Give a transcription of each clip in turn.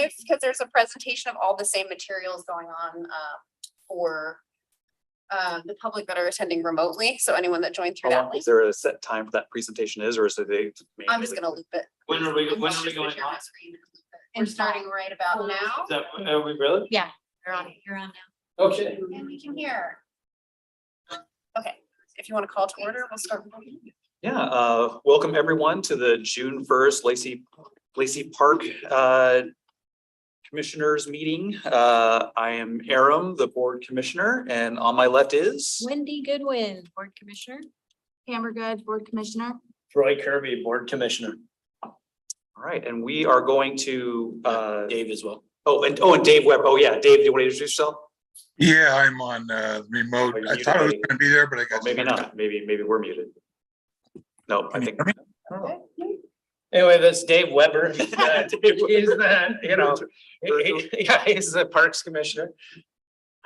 live because there's a presentation of all the same materials going on for the public that are attending remotely. So anyone that joined through that link. Is there a set time for that presentation is, or is it? I'm just gonna loop it. When are we going on? And starting right about now. Is that, are we really? Yeah, you're on now. Okay. And we can hear. Okay, if you want to call to order, we'll start. Yeah, welcome everyone to the June 1st Lacey Park Commissioners meeting. I am Aram, the board commissioner, and on my left is Wendy Goodwin, board commissioner. Amber Good, board commissioner. Troy Kirby, board commissioner. all right, and we are going to Dave as well. and Dave Webb. Oh yeah, Dave, do you want to introduce yourself? Yeah, I'm on remote. Oh, you're I muted, thought I was buddy. gonna be there, but I Or got. maybe not. Maybe we're muted. No, I Can you think. hear me? Anyway, that's Dave Weber. He's the, you know, he's the Parks Commissioner.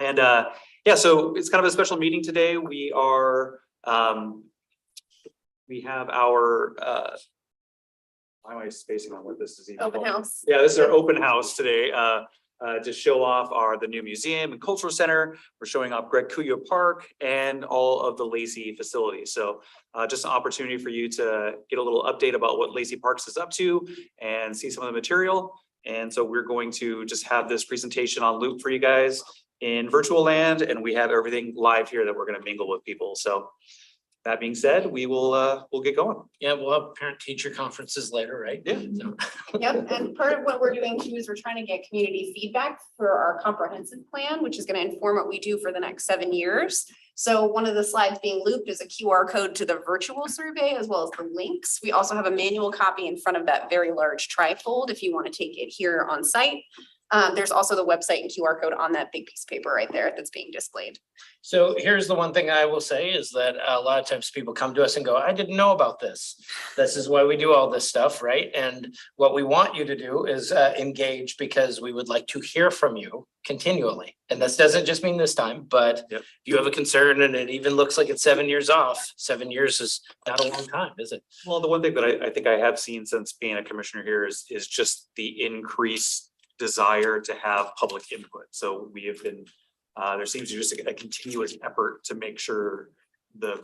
And yeah, so it's kind of a special meeting today. We are we have our why am I spacing on what this is even Open called? house. Yeah, this is our open house today to show off the new museum and cultural center. We're showing off Greg Cuyo Park and all of the Lacey facilities. So just an opportunity for you to get a little update about what Lacey Parks is up to and see some of the material. And so we're going to just have this presentation on loop for you guys in virtual land, and we have everything live here that we're going to mingle with people. So that being said, we will we'll get going. Yeah, we'll have parent teacher conferences later, right? Yeah. So- Yep, and part of what we're doing too is we're trying to get community feedback for our comprehensive plan, which is going to inform what we do for the next 7 years. So one of the slides being looped is a QR code to the virtual survey as well as the links. We also have a manual copy in front of that very large trifold if you want to take it here on site. There's also the website and QR code on that big piece of paper right there that's being displayed. So here's the one thing I will say is that a lot of times people come to us and go, I didn't know about this. This is why we do all this stuff, right? And what we want you to do is engage because we would like to hear from you continually. And this doesn't just mean this time, but Yep. if you have a concern and it even looks like it's 7 years off, 7 years is not a long time, is it? Well, the one thing that I think I have seen since being a commissioner here is just the increased desire to have public input. So we have been, there seems to be just a continuous effort to make sure the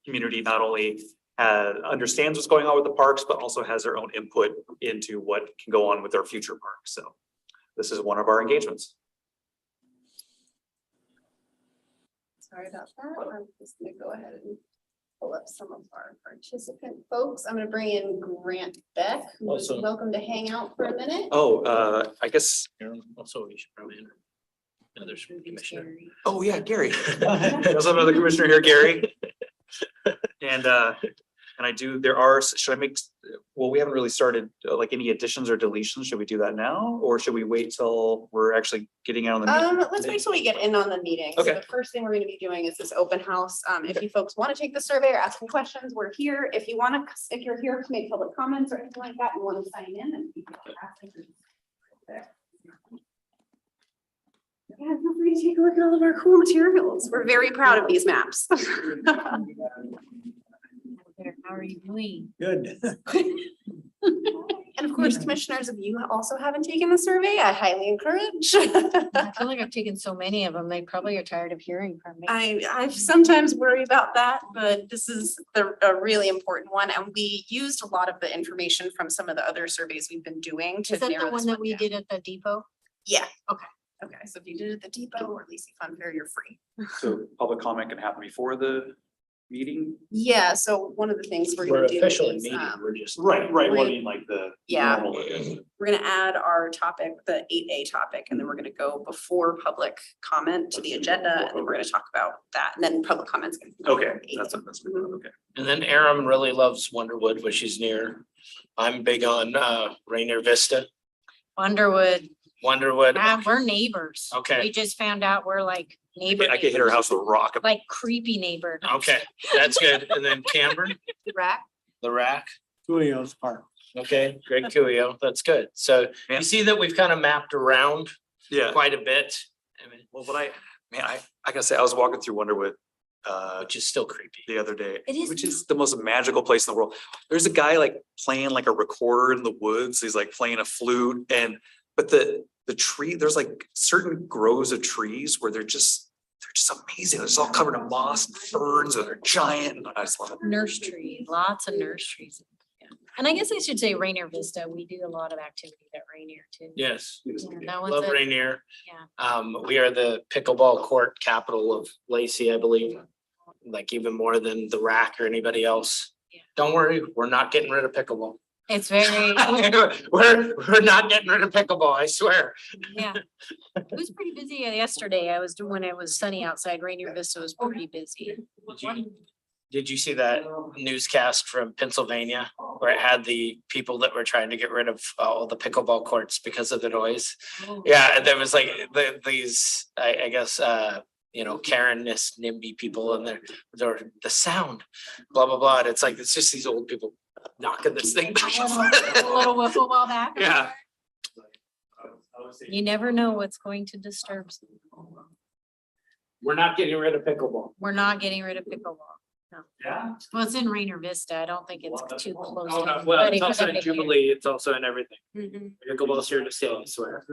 community not only understands what's going on with the parks, but also has their own input into what can go on with their future parks. So this is one of our engagements. Sorry about that. I'm just gonna go ahead and pull up some of our participant folks. I'm gonna bring in Grant Beck, who's Also- welcome to hang out for a minute. Oh, I guess, Also, we should probably enter another commissioner. oh yeah, Gary. There's another commissioner here, Gary. And I do, should I make, well, we haven't really started like any additions or deletions. Should we do that now? Or should we wait till we're actually getting out on the meeting? Let's wait till we get in on the meeting. So Okay. the first thing we're gonna be doing is this open house. If you folks want to take the survey or ask some questions, we're here. If you want to, if you're here to make public comments or anything like that, and want to sign in, then you can ask them. Yeah, feel free to take a look at all of our cool materials. We're very proud of these maps. How are you doing? Good. And of course, commissioners, if you also haven't taken the survey, I highly encourage. I feel like I've taken so many of them. They probably are tired of hearing from me. I sometimes worry about that, but this is a really important one. And we used a lot of the information from some of the other surveys we've been doing to Is that narrow the this one that we down. did at the depot? Yeah. Okay. Okay, so if you did it at the depot or Lacey Fun Fair, you're free. So public comment can happen before the meeting? Yeah, so one of the things we're We're gonna do officially is, meeting, we're just. Right, Well, I mean like the. Yeah. normal- we're gonna add our topic, the 8A topic, and then we're gonna go before public comment to the agenda, and then we're gonna talk about that, and then public comments. Gonna be Okay, after 8A. that's okay. And then Aram really loves Wonderwood, which is near. I'm big on Rainier Vista, Underwood. Wonderwood. We're neighbors. Okay. We just found out we're like neighbor. I could hit her house with a rock. Like creepy neighbor. Okay, that's good. And then Camber, Rack. the rack. Julio's Park. Okay, Greg Cuyo, that's good. So Yeah. you see that we've kind of mapped around Yeah. quite a bit. I mean, Well, but I gotta say, I was walking through Wonderwood which is still creepy. the other day, It is which is the most magical place in the world. There's a guy like playing like a recorder in the woods. He's like playing a flute, But the tree, there's like certain groves of trees where they're just amazing. It's all covered in moss and ferns, and they're giant. And I just love it. Nurse trees, lots of nurse trees. Yeah. And I guess I should say Rainier Vista, we do a lot of activity at Rainier too. Yes, Yeah, that one's love a- Rainier. Yeah. We are the pickleball court capital of Lacey, I believe. Like even more than the rack or anybody else. Yeah. Don't worry, we're not getting rid of pickleball. It's very, We're not getting rid of pickleball, I swear. yeah. It was pretty busy yesterday. When it was sunny outside, Rainier Vista was pretty busy. Did you see that newscast from Pennsylvania where it had the people that were trying to get rid of all the pickleball courts because of the noise? Yeah, and there was like these, I guess, Karen-ness NIMBY people and they're the sound, blah, blah, blah. And it's like, it's just these old people knocking this thing back. A little wiffle ball back. Yeah. You never know what's going to disturb. We're not getting rid of pickleball. We're not getting rid of pickleball. Yeah. Well, it's in Rainier Vista. I don't think it's too close. Oh, to no, well, it's anybody also in here. Jubilee. It's also in everything. Mhm. Pickleball's here to stay, I swear.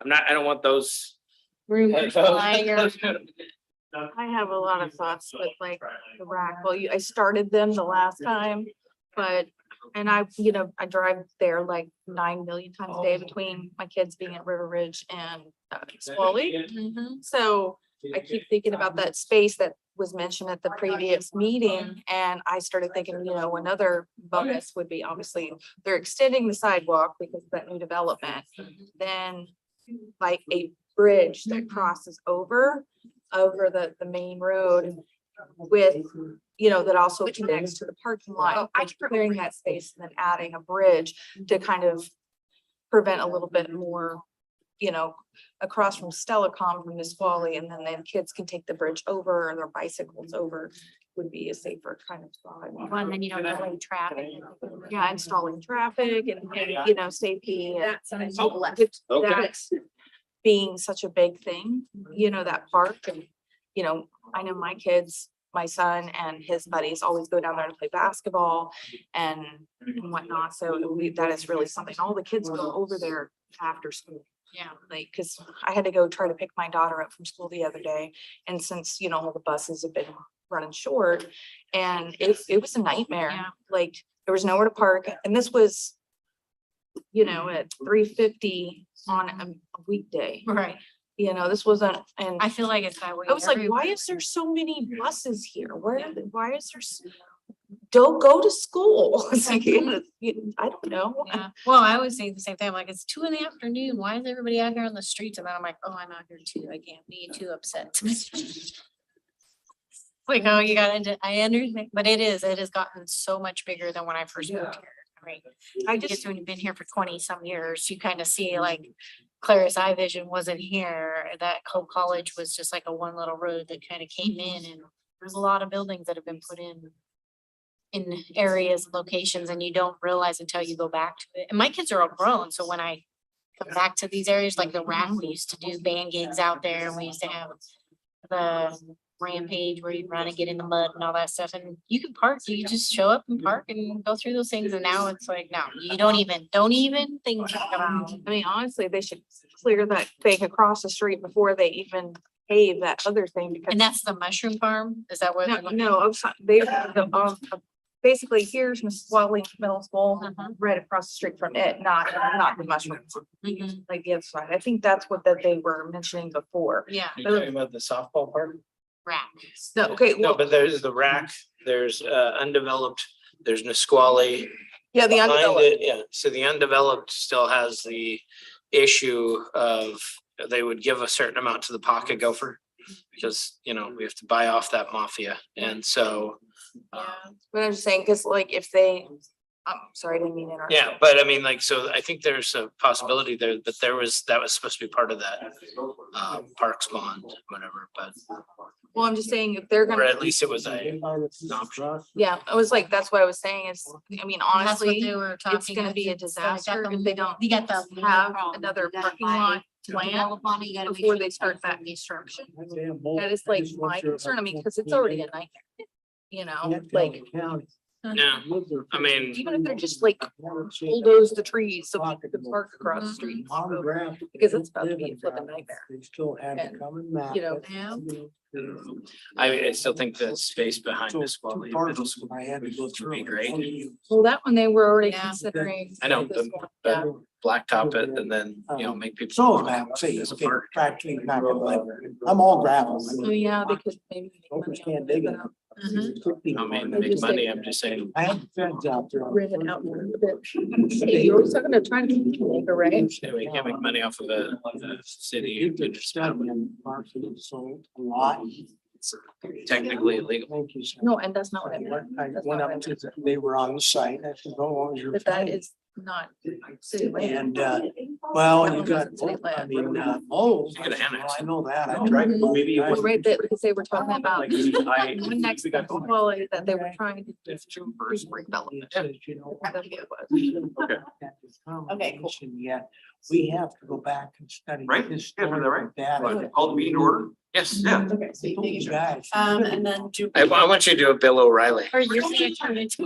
I don't want those. Rumors flying around. I have a lot of thoughts with like the rack. Well, I started them the last time, but, and I drive there like 9 million times a day between my kids being at River Ridge and Squally. Mhm. So I keep thinking about that space that was mentioned at the previous meeting. And I started thinking, another bonus would be obviously they're extending the sidewalk because of that new development. Then like a bridge that crosses over the main road with, that also connects to the parking lot. I keep clearing that space and then adding a bridge to kind of prevent a little bit more, across from Stellacom from Nisqually, and then kids can take the bridge over or their bicycles over would be a safer kind of spot. Well, and then you don't have any traffic. Yeah, installing traffic and safety. and- That's on and the left. Okay. that's being such a big thing, that park and, I know my kids, my son and his buddies always go down there to play basketball and whatnot. So that is really something. All the kids go over there after school. Yeah. Like, cause I had to go try to pick my daughter up from school the other day. And since, all the buses have been running short and it was a nightmare. Yeah. Like there was nowhere to park. And this was, at 3:50 on a weekday, Right. this wasn't, and I feel like it's that way. I was like, why everywhere. is there so many buses here? Why is there? Don't go to school. It's like, I don't know. Yeah. Well, I always say the same thing. I'm like, it's 2 PM. Why is everybody out here on the streets? And then I'm like, oh, I'm out here too. I can't be too upset. Like, oh, I understand, but it has gotten so much bigger than when I first moved here. Right. I I just, guess when you've been here for 20 some years, you kind of see like Claris Eye Vision wasn't here. That Hope College was just like a one little road that kind of came in, and there's a lot of buildings that have been put in areas, locations, and you don't realize until you go back to it. And my kids are all grown, so when I come back to these areas, like the rack, we used to do band gigs out there, and we used to have the Rampage where you run and get in the mud and all that stuff, and you can park, you just show up and park and go through those things. And now it's like, no, you don't even think about it. I mean, honestly, they should clear that thing across the street before they even pave that other thing because. And that's the mushroom farm, is that what? No, basically here's Nisqually Middle School, Uh-huh. right across the street from it, not the mushrooms, Mhm. like the other side. I think that's what that they were mentioning before. Yeah, You're talking about the softball park? rack. No, okay, No, well, but there's the rack, there's undeveloped, there's Nisqually. yeah, the Behind undeveloped. it, yeah, so the undeveloped still has the issue of they would give a certain amount to the pocket gopher. Because, we have to buy off that mafia, and so. But I'm just saying, cause like if they, I'm sorry, I didn't mean to interrupt. Yeah, but I mean, like, so I think there's a possibility there, but that was supposed to be part of that parks bond, whatever, but. Well, I'm just saying if they're Or gonna, at least it was an option. yeah, I was like, that's what I was saying is, I mean, And that's what honestly, they were talking. it's gonna be a disaster if they don't You got the. have another parking lot plan before they start that construction. That is like my concern, I mean, cause it's already a nightmare. Like, Yeah, I mean, Even if they're just like bulldoze the trees so people can park across the street. Because it's about to be a flipping nightmare. They still had to And, come and map you know, it. Yeah. I still think the space behind So this two quality parts middle school I had to go would through. be great. Well, that one they were already Yeah. considering. I know, this the- one, but- Yeah, Blacktop it and then, make people. So walk that, say, as a okay, park. practically not gonna like, I'm all gravel. so yeah, they could maybe. make money Others off can't of dig it, it. but I mean, They make just money, say- I'm just saying. I had the feds out there. Rent it out for a bit. Hey, you're also gonna try to keep it acre, right? We can't make money off of the city. You could It's study and parcel sold a lot. technically illegal. Thank you, sir. No, and that's not what I meant. I That's went not up what to, they were on the site, I said, how long is your? But that flight?" is not city land. And, well, That you one got, wasn't city I land. mean, oh, You gotta annex I know that, I Mhm. tried. Maybe it Well, wasn't- right there, because they were talking about Like, I- one next to the quality that they were trying to do It's through first. spring development. You know, I think it was. Okay. Okay, cool. Yet, we have to go back and study. Right? this Yeah, is that right? data. Call the meeting to order? Yes. Yeah. Okay, so you take Those it. guys. And then do. I want you to do a Bill O'Reilly. Or you're gonna turn into.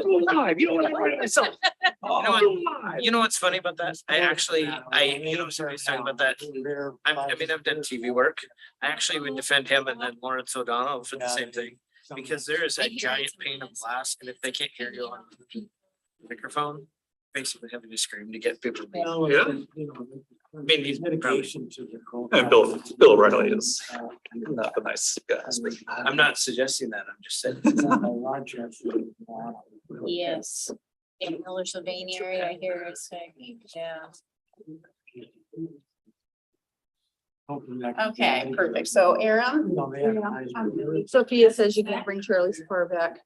You know what's funny about that? Somebody's talking about that. I mean, I've done TV work. I actually would defend him and then Lawrence O'Donnell for the same thing. Because there is a giant pane of glass and if they can't hear you on the microphone, basically having to scream to get people. to leave. Yeah. I mean, he's Mitigation to the. And Bill O'Reilly is not the nice guy. I'm not suggesting that. I'm just saying. Yes. In Miller, Sylvania area, I hear it's like, yeah. Okay, perfect. So Aram, Sophia says you can bring Charlie's car back.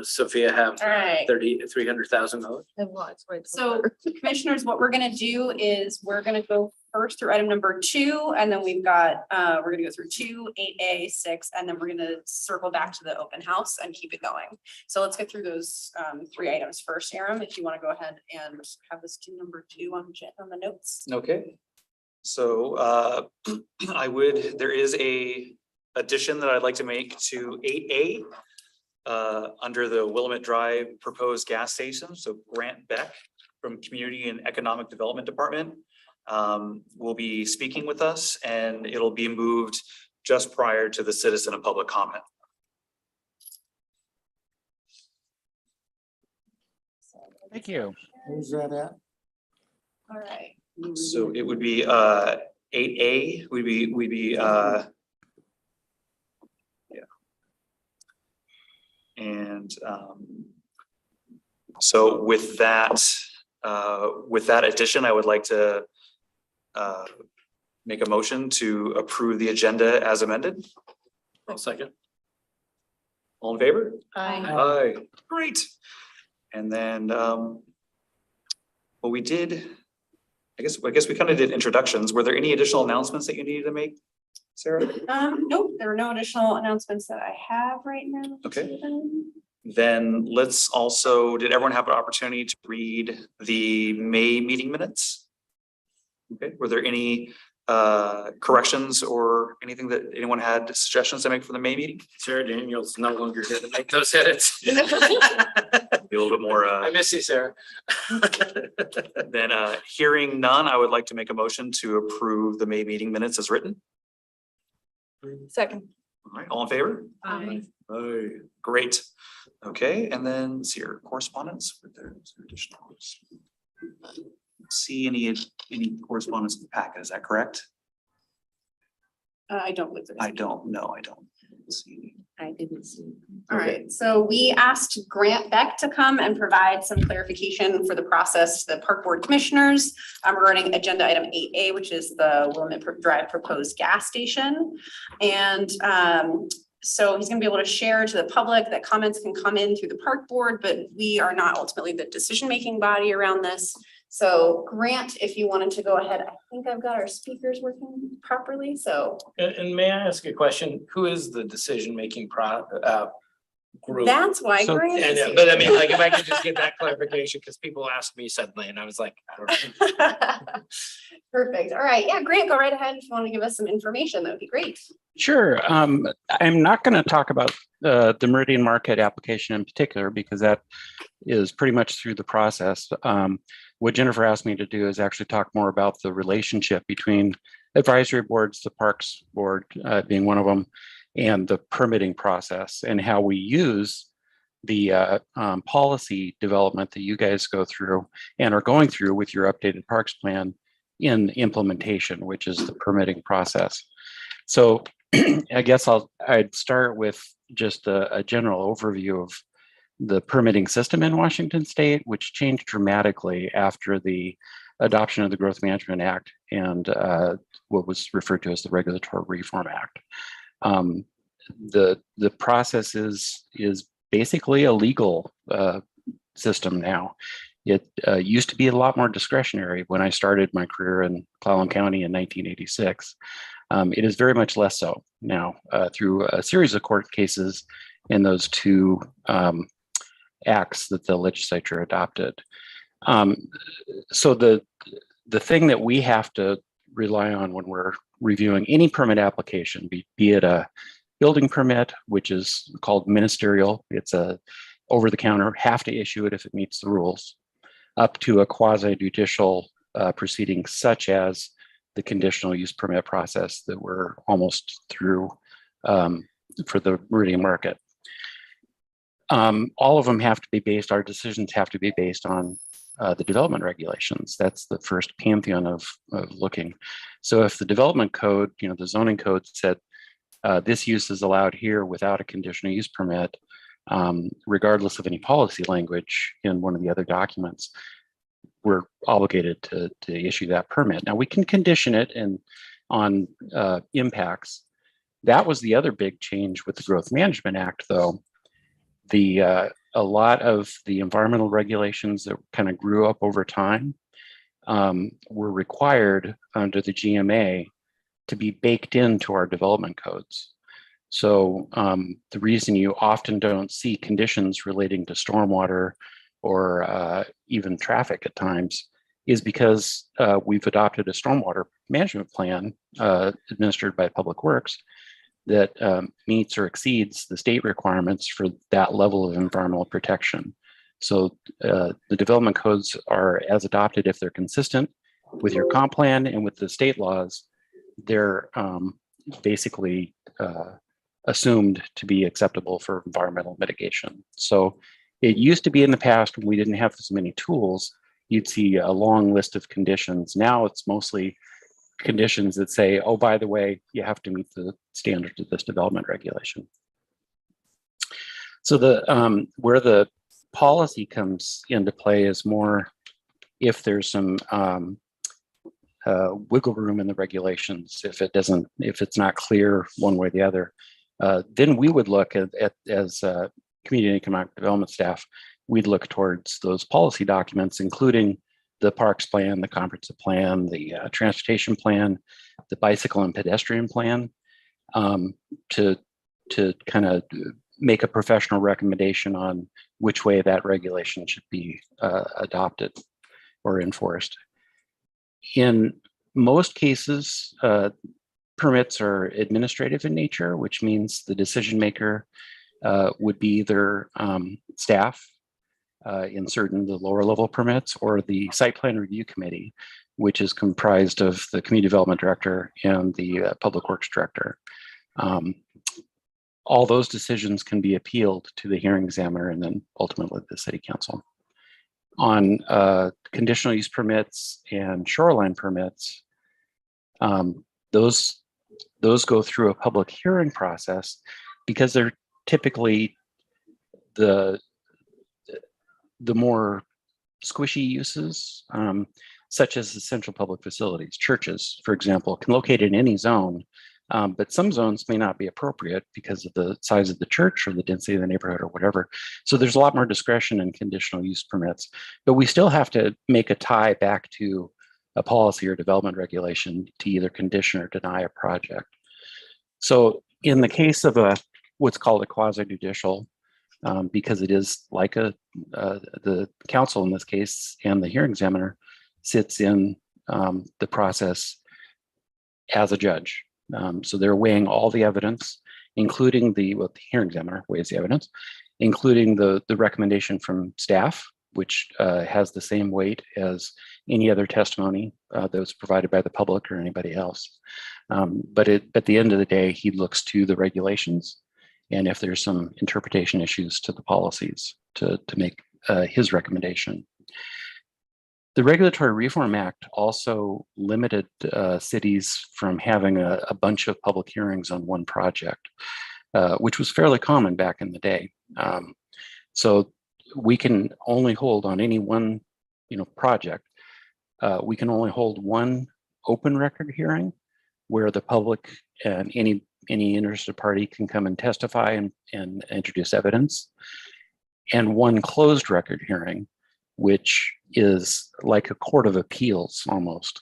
Sophia have all right. $300,000. And lots, right? So commissioners, what we're gonna do is we're gonna go first through item number 2, and then we've got, we're gonna go through 2, 8A, 6, and then we're gonna circle back to the open house and keep it going. So let's get through those 3 items first. Aram, if you wanna go ahead and have this do number 2 on the notes. Okay. So there is a addition that I'd like to make to 8A. Under the Willamette Drive proposed gas station, so Grant Beck from Community and Economic Development Department will be speaking with us, and it'll be moved just prior to the citizen and public comment. Thank you. Who's that at? All right. So it would be 8A, we'd be and so with that addition, I would like to make a motion to approve the agenda as amended. I'll second. All in favor? Aye. Aye, great. And then well, we did, I guess we kind of did introductions. Were there any additional announcements that you needed to make, Sarah? Nope, there are no additional announcements that I have right now. Okay. Then let's also, did everyone have an opportunity to read the May meeting minutes? Okay, were there any corrections or anything that anyone had suggestions to make for the May meeting? Sarah Daniels no longer here to make those edits. Be a little bit more I miss you, Sarah. then hearing none, I would like to make a motion to approve the May meeting minutes as written. Second. All right, all in favor? Aye. Aye, great. Okay, and then let's see your correspondence with the additional. See any correspondence in the packet, is that correct? I don't believe there is. I don't know, I don't see. I didn't see. All right, so we asked Grant Beck to come and provide some clarification for the process to the park board commissioners regarding agenda item 8A, which is the Willamette Drive proposed gas station. And so he's gonna be able to share to the public that comments can come in through the park board, but we are not ultimately the decision-making body around this. So Grant, if you wanted to go ahead, I think I've got our speakers working properly, so. And may I ask a question? Who is the decision-making group? That's why So- Grant is And, but I mean, here. like, if I could just get that clarification, because people asked me suddenly and I was like, I don't know. Perfect. All right. Yeah, Grant, go right ahead. If you want to give us some information, that would be great. Sure. I'm not going to talk about the Meridian Market application in particular because that is pretty much through the process. What Jennifer asked me to do is actually talk more about the relationship between advisory boards, the Parks Board being one of them, and the permitting process and how we use the policy development that you guys go through and are going through with your updated parks plan in implementation, which is the permitting process. So I guess I'd start with just a general overview of the permitting system in Washington State, which changed dramatically after the adoption of the Growth Management Act and what was referred to as the Regulatory Reform Act. The process is basically a legal system now. It used to be a lot more discretionary when I started my career in Clallam County in 1986. It is very much less so now through a series of court cases in those two acts that the legislature adopted. So the thing that we have to rely on when we're reviewing any permit application, be it a building permit, which is called ministerial, it's a over-the-counter, have to issue it if it meets the rules, up to a quasi-judicial proceeding such as the conditional use permit process that we're almost through for the Meridian Market. All of them have to be based, our decisions have to be based on the development regulations. That's the first pantheon of looking. So if the development code, the zoning code said this use is allowed here without a conditional use permit, regardless of any policy language in one of the other documents, we're obligated to issue that permit. Now we can condition it on impacts. That was the other big change with the Growth Management Act, though. A lot of the environmental regulations that kind of grew up over time were required under the GMA to be baked into our development codes. So the reason you often don't see conditions relating to stormwater or even traffic at times is because we've adopted a stormwater management plan administered by Public Works that meets or exceeds the state requirements for that level of environmental protection. So the development codes are as adopted if they're consistent with your comp plan and with the state laws. They're basically assumed to be acceptable for environmental mitigation. So it used to be in the past when we didn't have as many tools, you'd see a long list of conditions. Now it's mostly conditions that say, oh, by the way, you have to meet the standards of this development regulation. So where the policy comes into play is more if there's some wiggle room in the regulations, if it's not clear one way or the other, then we would look at as community and economic development staff, we'd look towards those policy documents, including the parks plan, the comprehensive plan, the transportation plan, the bicycle and pedestrian plan, to kind of make a professional recommendation on which way that regulation should be adopted or enforced. In most cases, permits are administrative in nature, which means the decision maker would be either staff in certain the lower level permits or the site plan review committee, which is comprised of the community development director and the public works director. All those decisions can be appealed to the hearing examiner and then ultimately the city council. On conditional use permits and shoreline permits, those go through a public hearing process because they're typically the more squishy uses, such as essential public facilities. Churches, for example, can locate in any zone, but some zones may not be appropriate because of the size of the church or the density of the neighborhood or whatever. So there's a lot more discretion in conditional use permits, but we still have to make a tie back to a policy or development regulation to either condition or deny a project. So in the case of what's called a quasi-judicial, because it is like the council in this case and the hearing examiner sits in the process as a judge. So they're weighing all the evidence, including the hearing examiner weighs the evidence, including the recommendation from staff, which has the same weight as any other testimony that was provided by the public or anybody else. But at the end of the day, he looks to the regulations, and if there's some interpretation issues to the policies to make his recommendation. The Regulatory Reform Act also limited cities from having a bunch of public hearings on one project, which was fairly common back in the day. So we can only hold on any one, project. We can only hold one open record hearing where the public and any interested party can come and testify and introduce evidence, and one closed record hearing, which is like a court of appeals almost.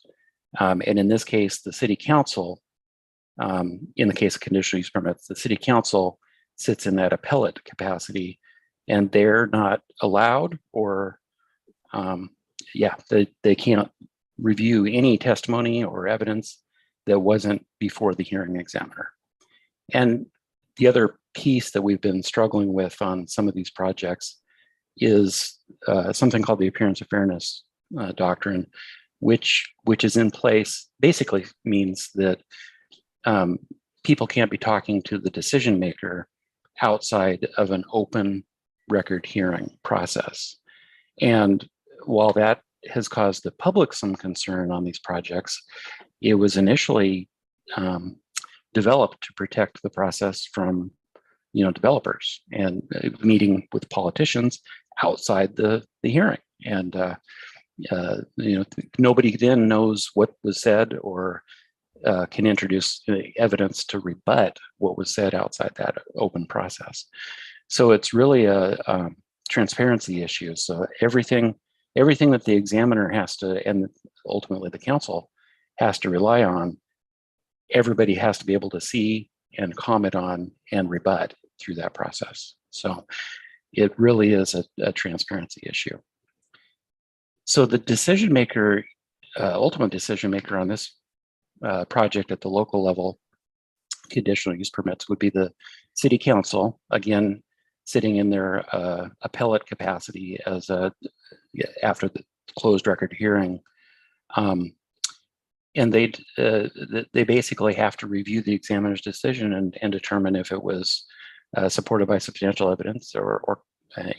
And in this case, the city council, in the case of conditional use permits, the city council sits in that appellate capacity, and they're not allowed or, they can't review any testimony or evidence that wasn't before the hearing examiner. And the other piece that we've been struggling with on some of these projects is something called the appearance of fairness doctrine, which is in place, basically means that people can't be talking to the decision maker outside of an open record hearing process. And while that has caused the public some concern on these projects, it was initially developed to protect the process from developers and meeting with politicians outside the hearing. And nobody then knows what was said or can introduce evidence to rebut what was said outside that open process. So it's really a transparency issue. So everything that the examiner has to, and ultimately the council has to rely on, everybody has to be able to see and comment on and rebut through that process. So it really is a transparency issue. So the decision maker, ultimate decision maker on this project at the local level, conditional use permits, would be the city council, again, sitting in their appellate capacity as after the closed record hearing. And they basically have to review the examiner's decision and determine if it was supported by substantial evidence or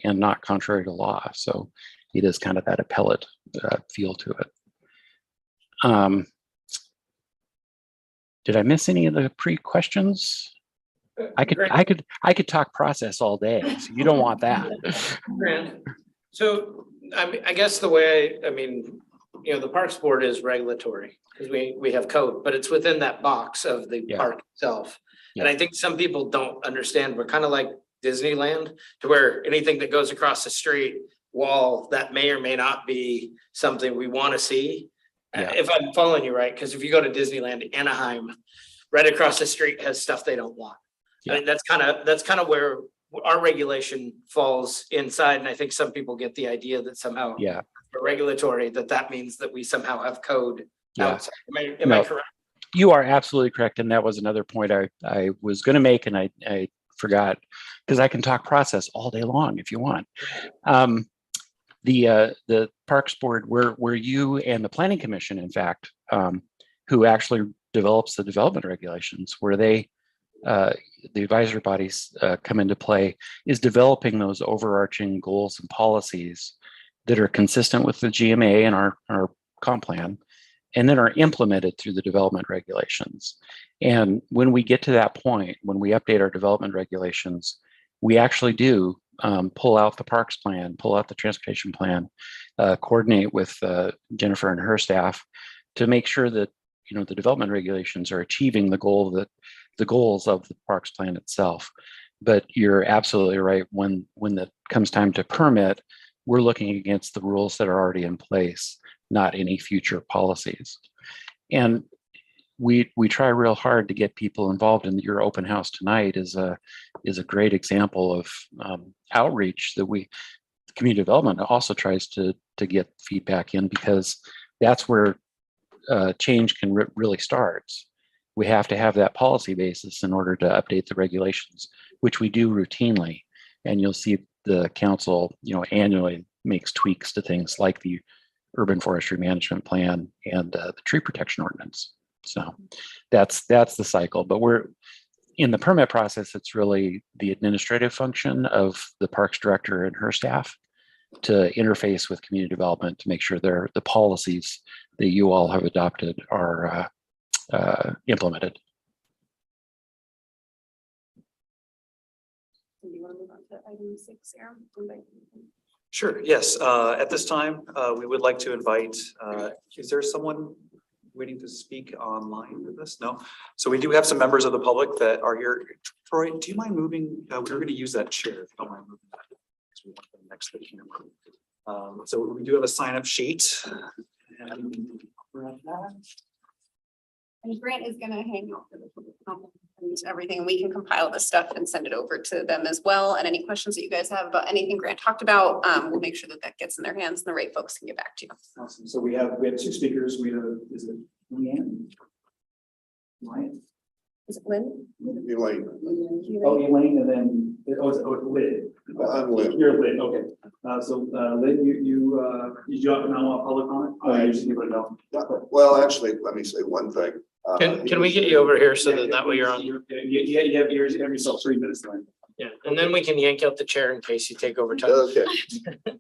and not contrary to law. So it is kind of that appellate feel to it. Did I miss any of the pre-questions? I could talk process all day. So you don't want that. So I guess the way, the Parks Board is regulatory because we have code, but it's within that box of the park itself. Yeah. And I think some people don't understand. We're kind of like Disneyland, to where anything that goes across the street wall that may or may not be something we want to see. Yeah. If I'm following you right, because if you go to Disneyland, Anaheim, right across the street has stuff they don't want. Yeah. I mean, that's kind of where our regulation falls inside. And I think some people get the idea that somehow regulatory, that means that we somehow have code outside. Am I correct? You are absolutely correct. And that was another point I was going to make, and I forgot, because I can talk process all day long if you want. The Parks Board, where you and the Planning Commission, in fact, who actually develops the development regulations, where they, the advisory bodies come into play, is developing those overarching goals and policies that are consistent with the GMA and our comp plan, and then are implemented through the development regulations. And when we get to that point, when we update our development regulations, we actually do pull out the parks plan, pull out the transportation plan, coordinate with Jennifer and her staff to make sure that the development regulations are achieving the goals of the parks plan itself. But you're absolutely right. When it comes time to permit, we're looking against the rules that are already in place, not any future policies. And we try real hard to get people involved. In your open house tonight is a great example of outreach that community development also tries to get feedback in, because that's where change can really start. We have to have that policy basis in order to update the regulations, which we do routinely. And you'll see the council, annually makes tweaks to things like the urban forestry management plan and the tree protection ordinance. So that's the cycle. But we're in the permit process. It's really the administrative function of the parks director and her staff to interface with community development to make sure the policies that you all have adopted are implemented. Do you want to move on to item 6, Aaron? Sure, yes. At this time, we would like to invite, is there someone waiting to speak online with this? No? So we do have some members of the public that are here. Troy, do you mind moving? We're going to use that chair. If you don't mind moving that. So we want them next to the camera. So we do have a sign-up sheet. And Grant is gonna hang out for the public comment and everything. We can compile this stuff and send it over to them as well. And any questions that you guys have about anything Grant talked about, we'll make sure that gets in their hands and the right folks can get back to you. Awesome. So we have 2 speakers. We have, is it Leanne? Ryan? Is it Lynn? Elaine, Oh, Elaine, and then, it's Lynn. I'm Lynn. You're Lynn, okay. So Lynn, you now want public comment? Oh, you just need to know. Well, actually, let me say one thing. Can we get you over here so that way you're on? You have yourself 3 minutes then. Yeah, and then we can yank out the chair in case you take over time. Okay,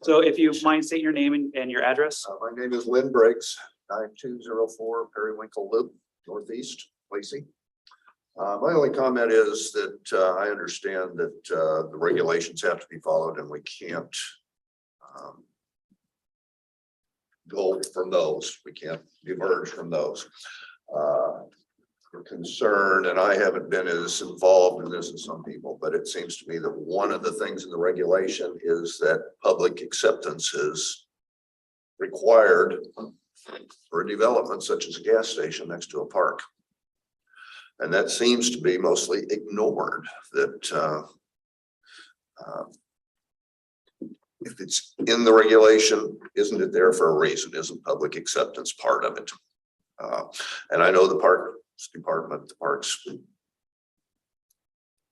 So if you mind state your name and your address. my name is Lynn Briggs, 9204 Periwinkle Loop, Northeast, Lacey. My only comment is that I understand that the regulations have to be followed and we can't go from those. We can't diverge from those. The concern, and I haven't been as involved in this as some people, but it seems to me that one of the things in the regulation is that public acceptance is required for a development such as a gas station next to a park. And that seems to be mostly ignored, that if it's in the regulation, isn't it there for a reason? Isn't public acceptance part of it? And I know the Parks Department, the Parks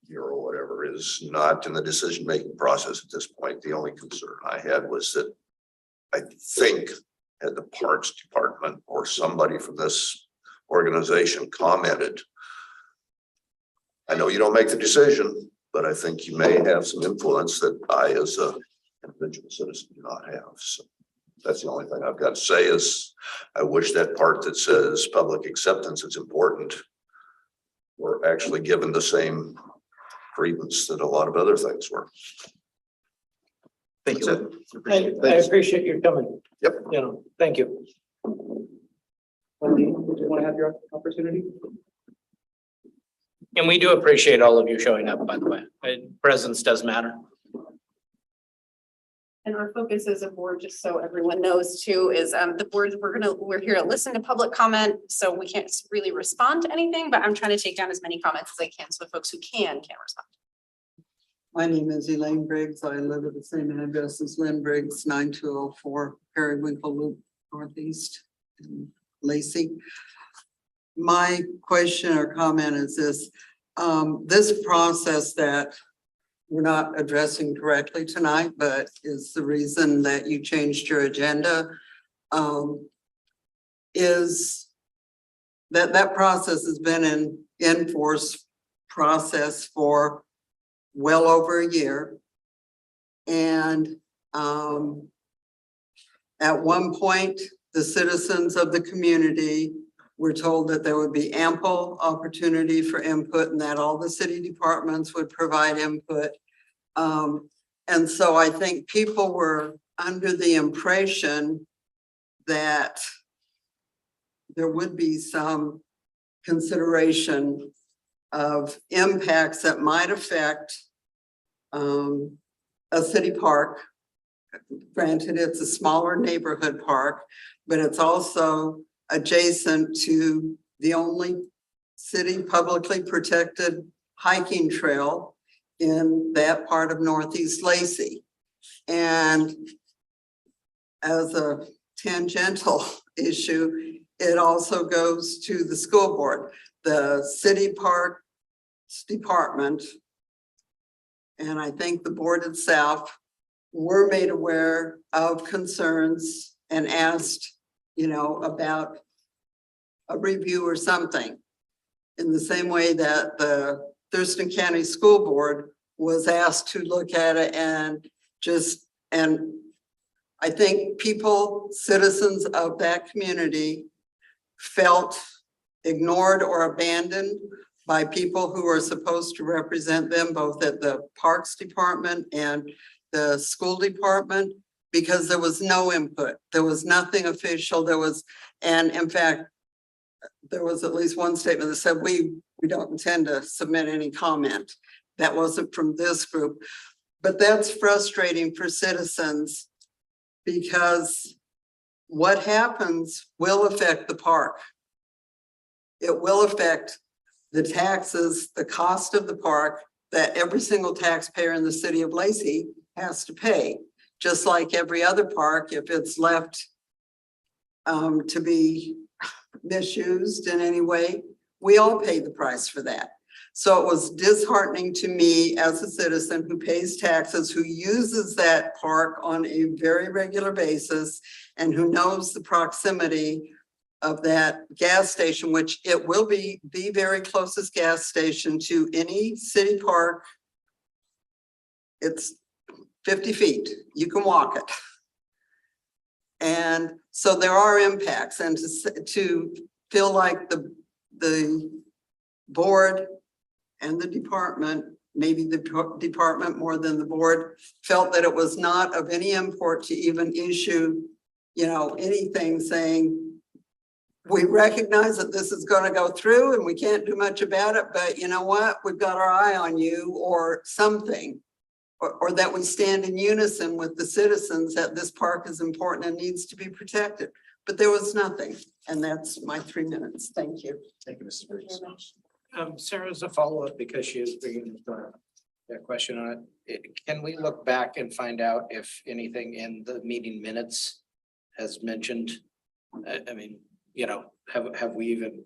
Bureau, whatever, is not in the decision-making process at this point. The only concern I had was that I think had the Parks Department or somebody from this organization commented, I know you don't make the decision, but I think you may have some influence that I, as a individual citizen, do not have. So that's the only thing I've got to say is I wish that part that says public acceptance is important were actually given the same credence that a lot of other things were. Thank That's you. it. I appreciate your coming. Yep. Thank you. Wendy, did you want to have your opportunity? And we do appreciate all of you showing up, by the way. Presence does matter. And our focus as a board, just so everyone knows too, is the board, we're here to listen to public comment. So we can't really respond to anything, but I'm trying to take down as many comments as I can. So the folks who can respond. My name is Elaine Briggs. I live at the same address as Lynn Briggs, 9204 Periwinkle Loop Northeast in Lacey. My question or comment is this, this process that we're not addressing directly tonight, but is the reason that you changed your agenda, is that process has been in force process for well over a year. And at one point, the citizens of the community were told that there would be ample opportunity for input and that all the city departments would provide input. And so I think people were under the impression that there would be some consideration of impacts that might affect a city park. Granted, it's a smaller neighborhood park, but it's also adjacent to the only city publicly protected hiking trail in that part of Northeast Lacey. And as a tangential issue, it also goes to the school board, the city parks department. And I think the board itself were made aware of concerns and asked, about a review or something. In the same way that the Thurston County School Board was asked to look at it and I think citizens of that community felt ignored or abandoned by people who are supposed to represent them both at the Parks Department and the school department, because there was no input. There was nothing official. And in fact, there was at least one statement that said, we don't intend to submit any comment. That wasn't from this group. But that's frustrating for citizens because what happens will affect the park. It will affect the taxes, the cost of the park that every single taxpayer in the city of Lacey has to pay. Just like every other park, if it's left to be misused in any way, we all pay the price for that. So it was disheartening to me as a citizen who pays taxes, who uses that park on a very regular basis, and who knows the proximity of that gas station, which it will be the very closest gas station to any city park. It's 50 feet, you can walk it. And so there are impacts, and to feel like the board and the department, maybe the department more than the board, felt that it was not of any import to even issue, anything saying, we recognize that this is going to go through and we can't do much about it, but you know what, we've got our eye on you, or something. Or that we stand in unison with the citizens that this park is important and needs to be protected. But there was nothing. And that's my 3 minutes. Thank you. Thank you, Mrs. Bruce. Sarah's a follow-up because she is bringing that question on it. Can we look back and find out if anything in the meeting minutes has mentioned? I mean, have we even,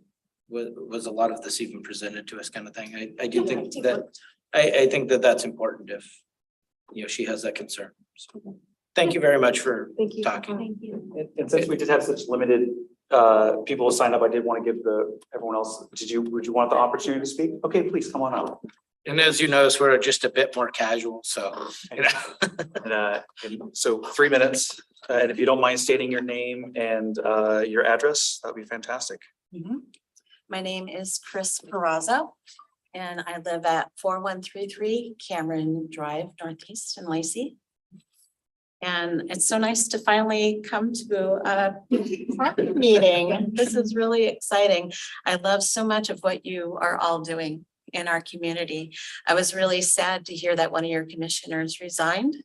was a lot of this even presented to us kind of thing? I do think that, I think that that's important if, she has that concern. So, thank you very much for talking. Thank you. And since we did have such limited people sign up, I did want to give everyone else, would you want the opportunity to speak? Okay, please come on up. And as you notice, we're just a bit more casual, so. And so 3 minutes, and if you don't mind stating your name and your address, that'd be fantastic. My name is Chris Peraza, and I live at 4133 Cameron Drive Northeast in Lacey. And it's so nice to finally come to a park meeting. This is really exciting. I love so much of what you are all doing in our community. I was really sad to hear that one of your commissioners resigned.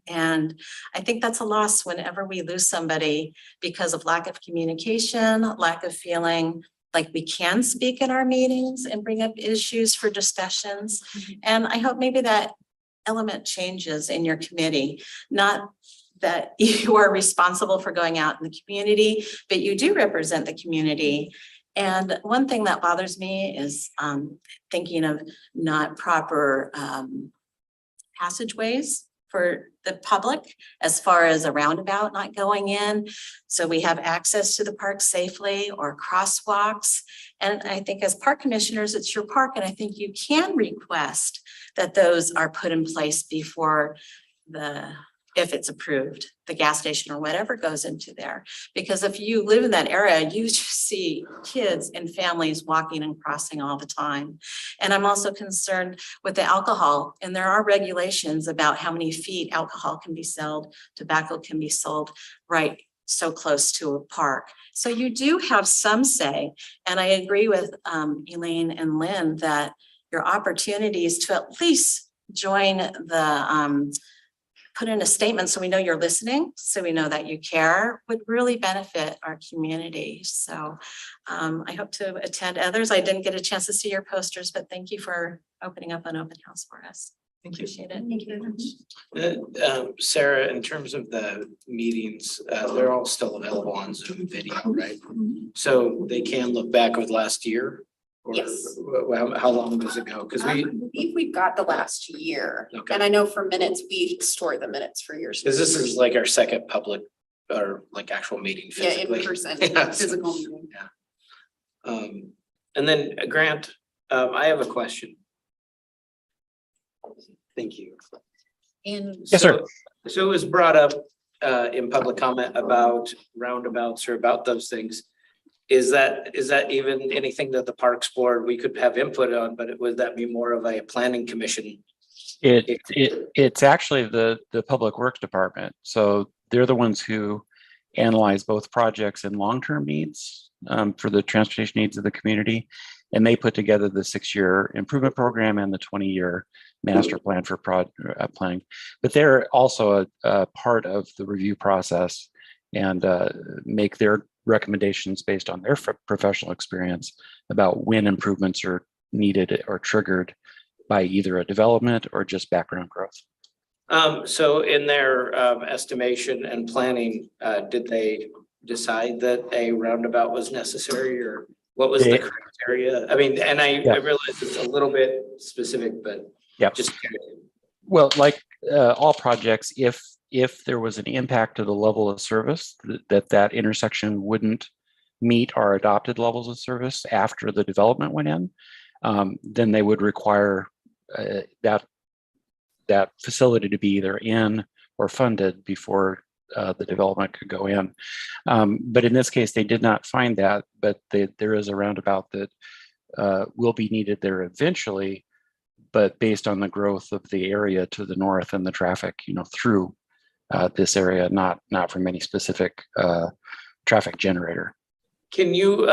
And I think that's a loss whenever we lose somebody because of lack of communication, lack of feeling like we can speak in our meetings and bring up issues for discussions. And I hope maybe that element changes in your committee, not that you are responsible for going out in the community, but you do represent the community. And one thing that bothers me is thinking of not proper passageways for the public as far as a roundabout not going in. So we have access to the park safely, or crosswalks. And I think as park commissioners, it's your park. And I think you can request that those are put in place before if it's approved, the gas station or whatever goes into there. Because if you live in that area, you see kids and families walking and crossing all the time. And I'm also concerned with the alcohol, and there are regulations about how many feet alcohol can be sold, tobacco can be sold right so close to a park. So you do have some say, and I agree with Elaine and Lynn that your opportunities to at least join the put in a statement so we know you're listening, so we know that you care, would really benefit our community. So I hope to attend others. I didn't get a chance to see your posters, but thank you for opening up an open house for us. Thank you. Appreciate it. Thank you very much. Sarah, in terms of the meetings, they're all still available on Zoom video, right? So they can look back over the last year? Or Yes. How long does it go? Because I believe we've got the last year. Okay. And I know for minutes, we store the minutes for years. this is like our second public or like actual meeting Yeah, physically. in person, Yeah, so- physical meeting. And then Grant, I have a question. Thank you. And Yes, sir. So it was brought up in public comment about roundabouts or about those things. Is that even anything that the Parks Board, we could have input on, but would that be more of a planning commission? It's actually the Public Works Department. So they're the ones who analyze both projects and long-term needs for the transportation needs of the community. And they put together the 6-year improvement program and the 20-year master plan for planning. But they're also a part of the review process and make their recommendations based on their professional experience about when improvements are needed or triggered by either a development or just background growth. So in their estimation and planning, did they decide that a roundabout was necessary, or what was the criteria? I mean, and I realize it's a little bit specific, but just. Well, like all projects, if there was an impact to the level of service that intersection wouldn't meet our adopted levels of service after the development went in, then they would require that facility to be either in or funded before the development could go in. But in this case, they did not find that, but there is a roundabout that will be needed there eventually, but based on the growth of the area to the north and the traffic, through this area, not from any specific traffic generator. Can you,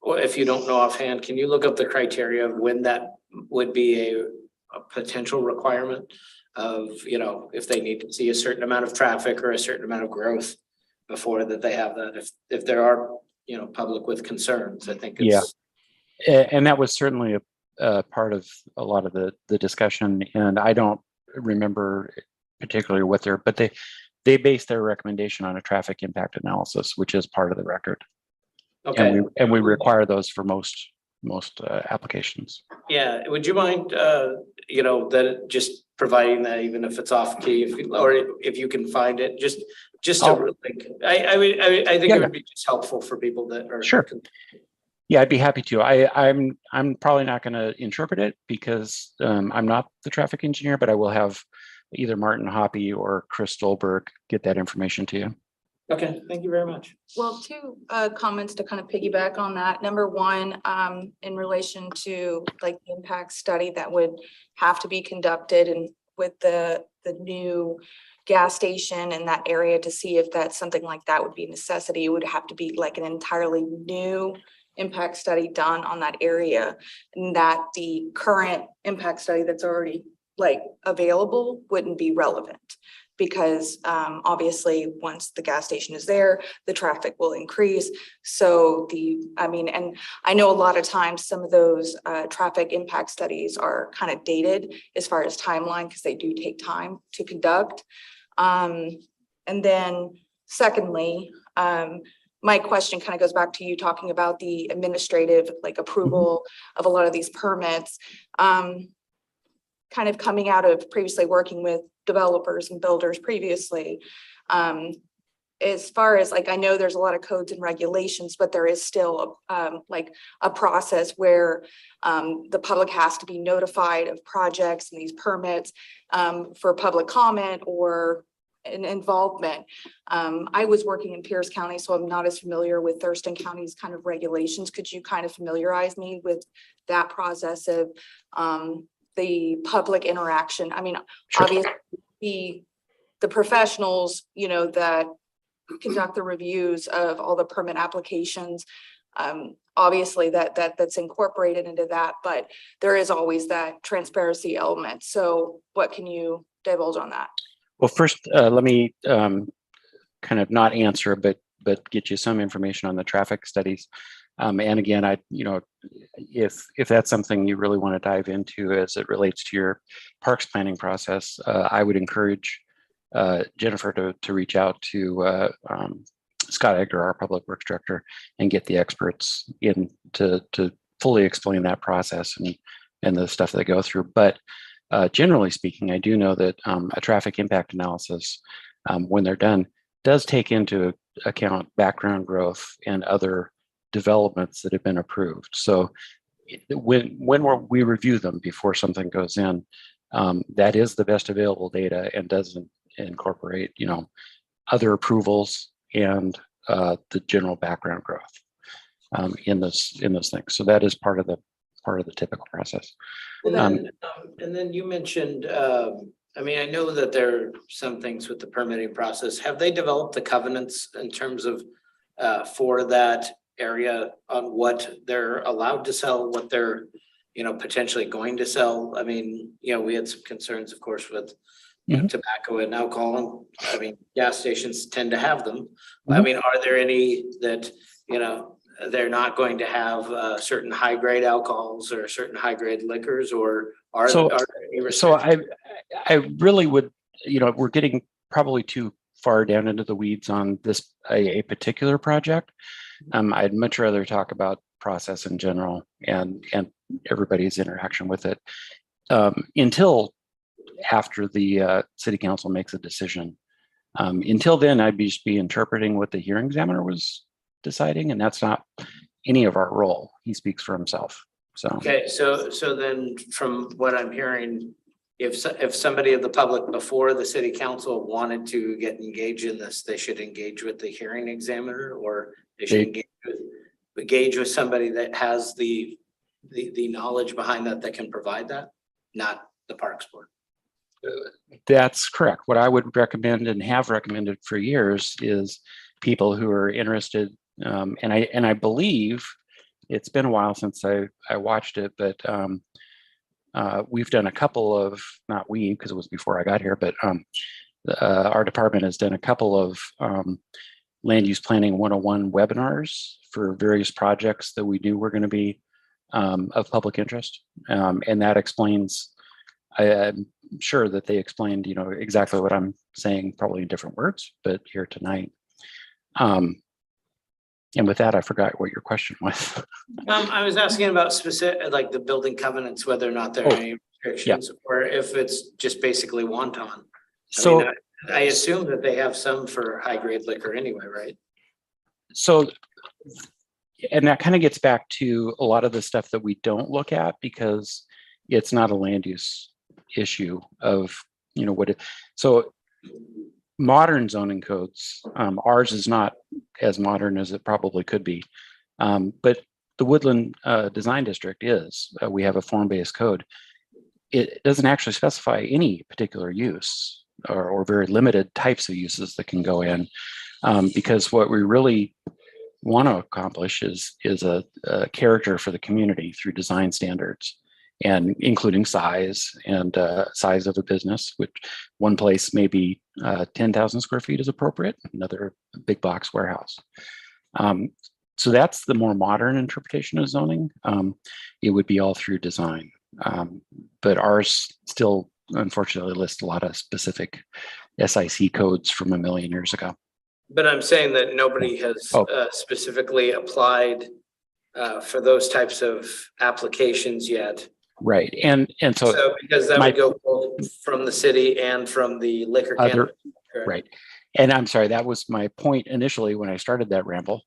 or if you don't know offhand, can you look up the criteria of when that would be a potential requirement of, if they need to see a certain amount of traffic or a certain amount of growth before that they have that, if there are, public with concerns, I think it's. Yeah. And that was certainly a part of a lot of the discussion, and I don't remember particularly what but they based their recommendation on a traffic impact analysis, which is part of the record. Okay. And we require those for most applications. Yeah, would you mind, that just providing that, even if it's off key, or if you can find it, just to think, I think it would be just helpful for people that are. Sure. Yeah, I'd be happy to. I'm probably not going to interpret it because I'm not the traffic engineer, but I will have either Martin Hoppy or Chris Stolberg get that information to you. Okay, thank you very much. Well, two comments to kind of piggyback on that. Number one, in relation to like the impact study that would have to be conducted and with the new gas station in that area to see if that's something like that would be a necessity. It would have to be like an entirely new impact study done on that area, and that the current impact study that's already like available wouldn't be relevant. Because obviously, once the gas station is there, the traffic will increase. So and I know a lot of times some of those traffic impact studies are kind of dated as far as timeline, because they do take time to conduct. And then secondly, my question kind of goes back to you talking about the administrative approval of a lot of these permits. Kind of coming out of previously working with developers and builders previously, as far as I know there's a lot of codes and regulations, but there is still a process where the public has to be notified of projects and these permits for public comment or an involvement. I was working in Pierce County, so I'm not as familiar with Thurston County's kind of regulations. Could you kind of familiarize me with that process of the public interaction? I mean, Sure. Obviously the professionals, that conduct the reviews of all the permit applications, obviously that's incorporated into that, but there is always that transparency element. So what can you divulge on that? Well, first, let me kind of not answer, but get you some information on the traffic studies. And again, if that's something you really want to dive into as it relates to your parks planning process, I would encourage Jennifer to reach out to Scott Edgar, our public works director, and get the experts in to fully explain that process and the stuff they go through. But generally speaking, I do know that a traffic impact analysis, when they're done, does take into account background growth and other developments that have been approved. So when we review them before something goes in, that is the best available data and doesn't incorporate, other approvals and the general background growth in those things. So that is part of the typical process. And then you mentioned, I know that there are some things with the permitting process. Have they developed the covenants in terms of for that area on what they're allowed to sell, what they're, potentially going to sell? We had some concerns, of course, with tobacco and alcohol. Gas stations tend to have them. Are there any that, they're not going to have certain high grade alcohols or certain high grade liquors, or are there any restrictions? I really would, we're getting probably too far down into the weeds on this, a particular project. I'd much rather talk about process in general and everybody's interaction with it until after the city council makes a decision. Until then, I'd just be interpreting what the hearing examiner was deciding, and that's not any of our role. He speaks for himself. So okay, so then from what I'm hearing, if somebody of the public before the city council wanted to get engaged in this, they should engage with the hearing examiner, or they should engage with somebody that has the knowledge behind that can provide that, not the Parks Board. That's correct. What I would recommend and have recommended for years is people who are interested, and I believe it's been a while since I watched it, but we've done a couple of, not we, because it was before I got here, but our department has done a couple of land use planning 101 webinars for various projects that we knew were going to be of public interest. And that explains, I'm sure that they explained, exactly what I'm saying, probably in different words, but here tonight. And with that, I forgot what your question was. I was asking about specific, like the building covenants, whether or not there are any restrictions, or if it's just basically wanton. So I assume that they have some for high grade liquor anyway, right? So, and that kind of gets back to a lot of the stuff that we don't look at because it's not a land use issue of, so modern zoning codes, ours is not as modern as it probably could be, but the Woodland Design District is. We have a form-based code. It doesn't actually specify any particular use or very limited types of uses that can go in, because what we really want to accomplish is a character for the community through design standards, and including size and size of a business, which one place may be 10,000 square feet is appropriate, another big box warehouse. So that's the more modern interpretation of zoning. It would be all through design, but ours still unfortunately lists a lot of specific SIC codes from a million years ago. But I'm saying that nobody has specifically applied for those types of applications yet. Right, and so because that would go both from the city and from the liquor can. Right, and I'm sorry, that was my point initially when I started that ramble.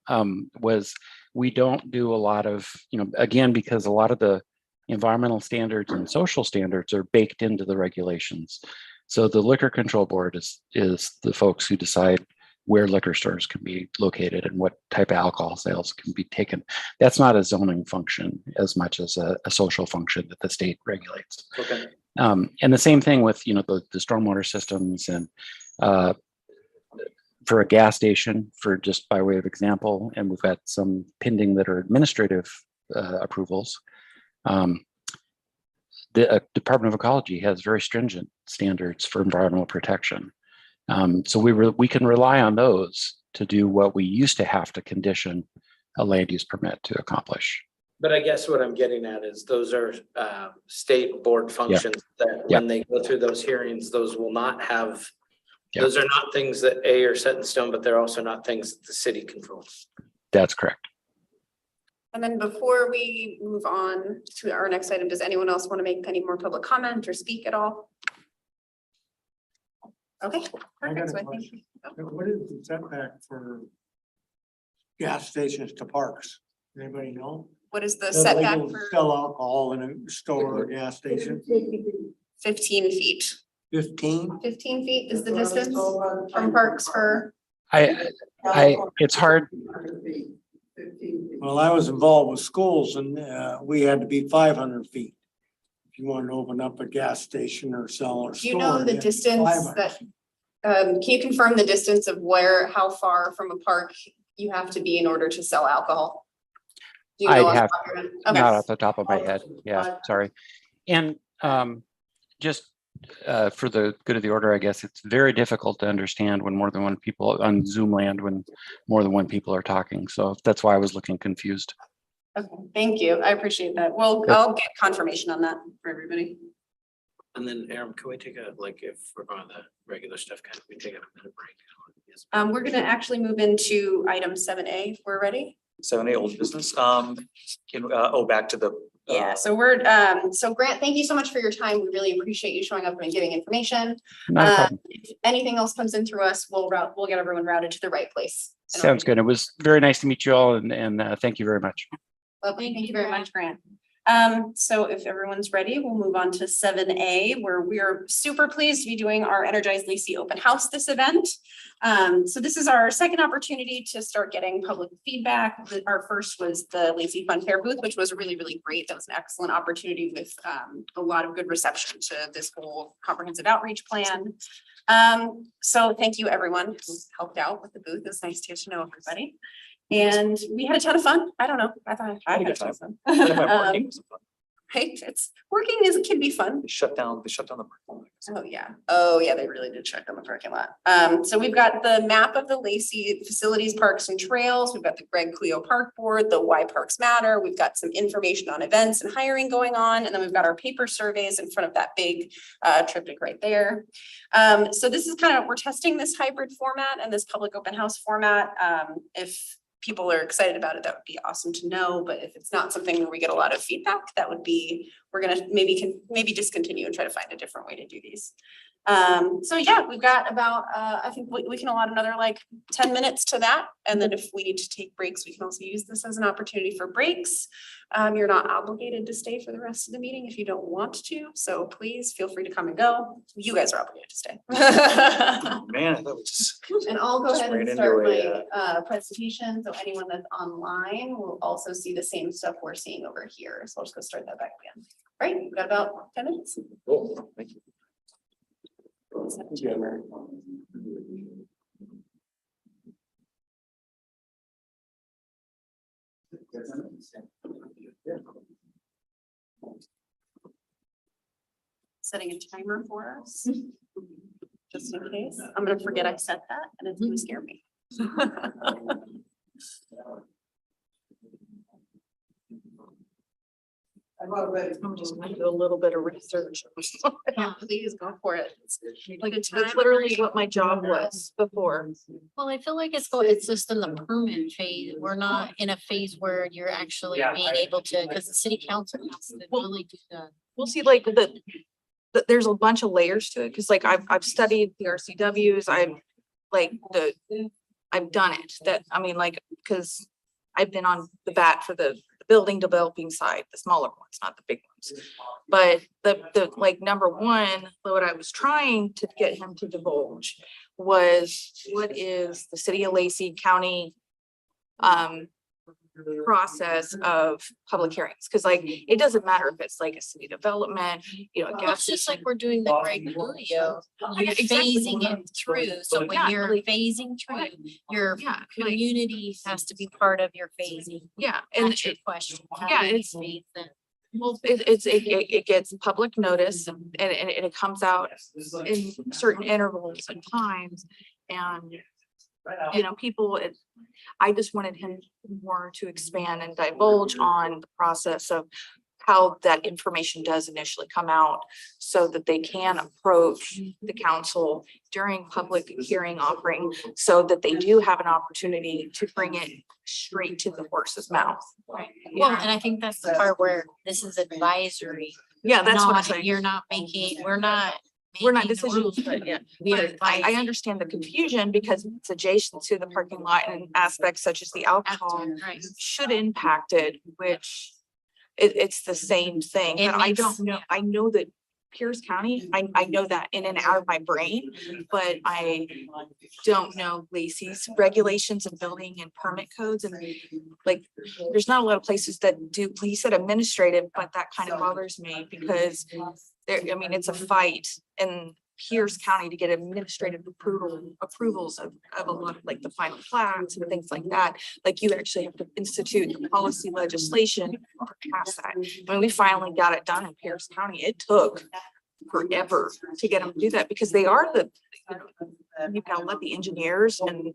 Was we don't do a lot of, again, because a lot of the environmental standards and social standards are baked into the regulations. So the Liquor Control Board is the folks who decide where liquor stores can be located and what type of alcohol sales can be taken. That's not a zoning function as much as a social function that the state regulates. Okay. And the same thing with, the stormwater systems, and for a gas station, for just by way of example, and we've got some pending that are administrative approvals. The Department of Ecology has very stringent standards for environmental protection. So we can rely on those to do what we used to have to condition a land use permit to accomplish. But I guess what I'm getting at is those are state board functions that when they go through those hearings, those will not have. Yeah. Those are not things that are set in stone, but they're also not things that the city controls. That's correct. And then before we move on to our next item, does anyone else want to make any more public comment or speak at all? Okay, I got perfect. So a I think, question. What is the setback for gas stations to parks? Anybody know? what is the Is it setback legal to for Sell alcohol in a store or gas station, 15 feet? 15? 15 feet is the distance from parks for, It's hard. Well, I was involved with schools and we had to be 500 feet. If you want to open up a gas station or sell or do store. you know the had distance 500 that, feet. can you confirm the distance of how far from a park you have to be in order to sell alcohol? Do you know I'd off the have, top of your head? not Okay. off the top of my head. Yeah, sorry. And just for the good of the order, I guess it's very difficult to understand when more than one people on Zoom land, when more than one people are talking. So that's why I was looking confused. Okay, thank you. I appreciate that. Well, Yep. I'll get confirmation on that for everybody. And then Aaron, can we take a, like, if we're going to the regular stuff, can we take a minute break? Yes. We're gonna actually move into item 7A if we're ready. 7A old business. Back to the. Yeah, so so Grant, thank you so much for your time. We really appreciate you showing up and giving information. Not a problem. If anything else comes in through us, we'll get everyone routed to the right place. Sounds good. It was very nice to meet you all and thank you very much. Lovely. Thank you very much, Grant. So if everyone's ready, we'll move on to 7A, where we are super pleased to be doing our Energize Lacey open house this event. So this is our second opportunity to start getting public feedback. Our first was the Lacey Fun Fair booth, which was really, really great. That was an excellent opportunity with a lot of good reception to this whole comprehensive outreach plan. So thank you everyone who helped out with the booth. It's nice to get to know everybody. And we had a ton of fun. I don't know. I thought I had a ton of fun. Right? It can be fun. They shut down the parking lot. Oh, yeah, they really did shut down the parking lot. So we've got the map of the Lacey facilities, parks and trails. We've got the Greg Cleo Park Board, the Why Parks Matter. We've got some information on events and hiring going on. And then we've got our paper surveys in front of that big triptych right there. So this is we're testing this hybrid format and this public open house format. If people are excited about it, that would be awesome to know. But if it's not something where we get a lot of feedback, that would be, we're gonna maybe discontinue and try to find a different way to do these. So yeah, we've got about, I think we can allot another like 10 minutes to that. And then if we need to take breaks, we can also use this as an opportunity for breaks. You're not obligated to stay for the rest of the meeting if you don't want to. So please feel free to come and go. You guys are obligated to stay. Man, I thought we just. And I'll go Just ahead and right start into my presentation. So anyone that's online will also see the same stuff we're seeing over here. So I'll just go start that back again. Right, we've got about 10 minutes. Cool, thank you. Setting a timer for us, just in case. I'm gonna forget I set that and it's gonna scare me. I'm just gonna do a little bit of research. Yeah, please go for it. Like, that's literally what my job was before. Well, I feel like it's just in the permit phase. We're not in a phase where you're actually being able to, because the city council has to really do that. We'll see, like, there's a bunch of layers to it, because like I've studied the RCWs, I've done it, because I've been on the bat for the building developing side, the smaller ones, not the big ones. But the like number one, what I was trying to get him to divulge was what is the city of Lacey County process of public hearings, because like it doesn't matter if it's like a city development, a Well, gas it's just station. like we're doing the Greg Julio, you're Exactly. phasing it through. So when Yeah, you're like- phasing through, your Yeah, like- community has to be part of your phasing. Yeah, and That's your question. How yeah, do you it's- phase it? well, it gets public notice and it comes out in certain intervals and times. And you know, I just wanted him more to expand and divulge on the process of how that information does initially come out so that they can approach the council during public hearing offering so that they do have an opportunity to bring it straight to the horse's mouth. Right. Well, and I think that's the part where this is advisory. Yeah, that's what I'm Not- saying. You're not making, we're not. We're not making the decision, rules, but yeah. We are But I advising. understand the confusion because it's adjacent to the parking lot and aspects such as the alcohol Right. should impact it, which it's the same thing, It but I makes- don't know, I know that Pierce County, I know that in and out of my brain, but I don't know Lacey's regulations and building and permit codes and like, there's not a lot of places that do, he said administrative, but that kind of bothers me because there, I mean, it's a fight in Pierce County to get administrative approvals of a lot of like the final plans and things like that. Like you actually have to institute the policy legislation to pass that. When we finally got it done in Pierce County, it took forever to get them to do that because they are the, you gotta let the engineers and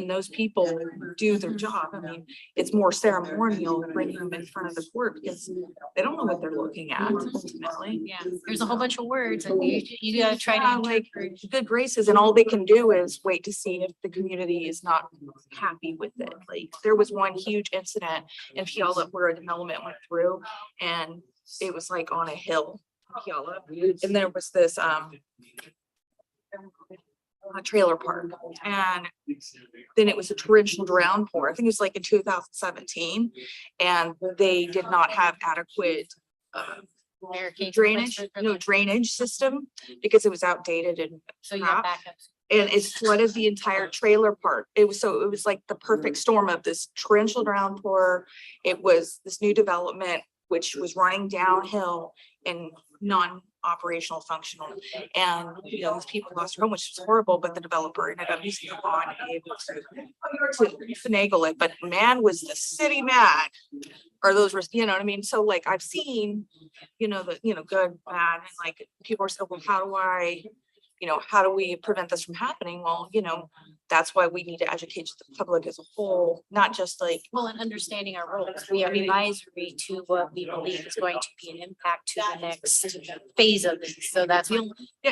those people do their job. I mean, it's more ceremonial bringing them in front of the court because they don't know what they're looking at ultimately. Yeah, there's a whole bunch of words and you gotta try Yeah, to like interpret. good graces and all they can do is wait to see if the community is not happy with it. Like there was one huge incident in Puyallup where a development went through and it was like on a hill. Puyallup, and there was this a trailer park and then it was a torrential downpour. I think it was like in 2017 and they did not have adequate drainage system because it was outdated and So you have crap. backups. And it flooded the entire trailer park. It was like the perfect storm of this torrential downpour. It was this new development which was running downhill and non-operational functional. And, you know, these people lost their home, which was horrible, but the developer ended up using the bond and be able to finagle it. But man, was the city mad. Or those were, you know what I mean? So like I've seen, you know, good, bad, and like people are saying, well, how do we prevent this from happening? Well, you know, that's why we need to educate the public as a whole, not just like. Well, and understanding our roles, we are advisory to what we believe is going to be an impact to the next phase of this. So that's. Yeah,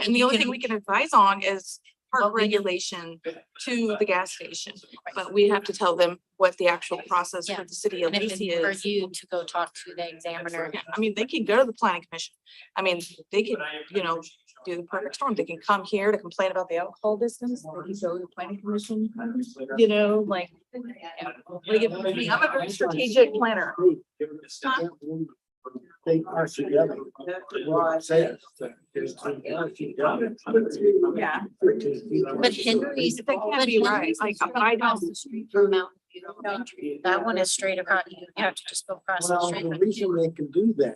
and the only thing we can advise on is Well, park we can- regulation to the gas station. But we have to tell them what the actual process for Yeah. the city of And if Lacey it's for is. you to go talk to the examiner. Yeah, I mean, they can go to the planning commission. I mean, they can, you know, do the perfect storm. They can come here to complain about the alcohol distance. They can go to the planning commission, you know, like. Like, I'm a very strategic planner. They are together. Well, I say it. Yeah. But Henry's. They can't be right. Like, I Across don't. the street from Mountain View Elementary. That one is straight across, you have to just go across the Well, street. the reason they can do that,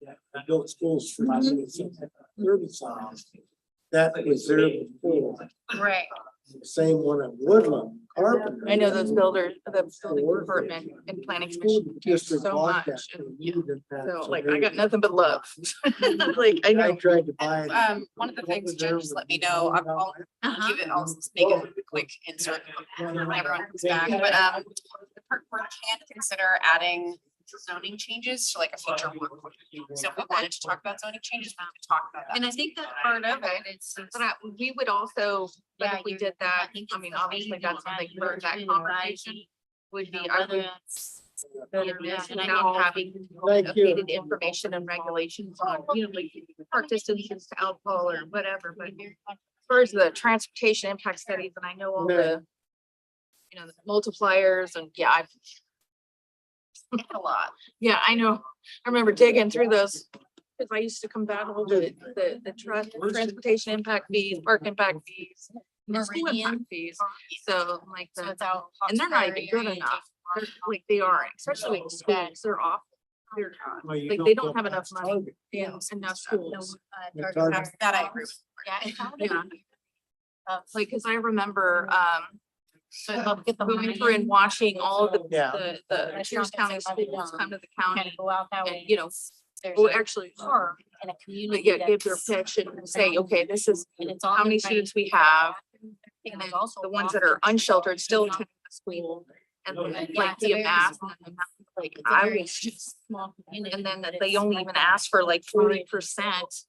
they built schools for herbicides. That was there before. Right. Same one at Woodland, Carpenter. I know those builders, the building department and planning commission do District so bought that. much. and needed that, So like, I they- got nothing but love. Like, I I know. tried to buy it. One of the things, Jen, just let me know, I'll give it, I'll make a quick insert when everyone comes back, but, the park board can consider adding zoning changes to like a future work. So if we wanted to talk about zoning changes, we could talk about that. And I think that part of it, it's. But we would also, but Yeah, if we you're- did that, think I it's mean, the obviously same that's something for that advisory, conversation would be, I whether would. it's. And now having Thank you. updated information and regulations on, you know, like park distances to alcohol or whatever, but as far as the transportation impact studies, and I know all the, you know, the multipliers and yeah, I've. A lot. Yeah, I know. I remember digging through those. Cause I used to come back over the transportation impact fees, park impact fees. And school impact Meridian. fees. So like So the, it's out. and they're not even good Hawkesbury, enough. They're- Like they aren't, especially with schools, they're off. They're, Well, you like, they don't build have up enough that money target. in enough No, schools. The Target target. House. That I agree with. Yeah. it's out Yeah. of- Like, cause I remember, So help get the. going through and watching all of Yeah. the Pierce County schools come to the Kind county. of go out that and, way. you know, There's Well, a actually, park in a but community. yeah, give their that's- pitch and say, okay, this is And it's how on many the right. students we have. And then also the ones that are unsheltered still attend the school. And then Yeah, like it's a the very mask, small- and then like It's a I very was just, small community, and then but they it's only like even that. ask for like 40%.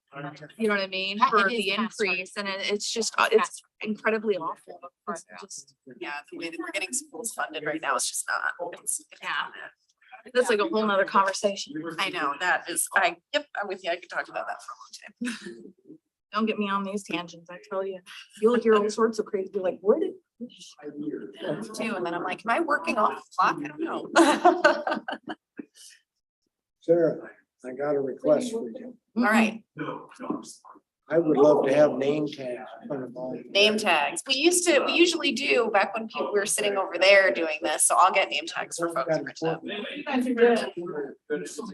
You know what I mean, Yeah, for it is the past our- increase, and it's just, it's incredibly awful. It's just, Yeah, the way that we're getting schools funded right now is just not. yeah. That's like a whole nother conversation. I know, that is, yep, I'm with you. I could talk about that for a long time. Don't get me on these tangents, I tell you. You'll hear all sorts of crazy, like, where did? Too, and then I'm like, am I working off the clock? I don't know. Sarah, I got a request for you. All right, I would love to have name tags in front of all. name tags. We usually do back when people were sitting over there doing this, so I'll get name tags for folks. to print up.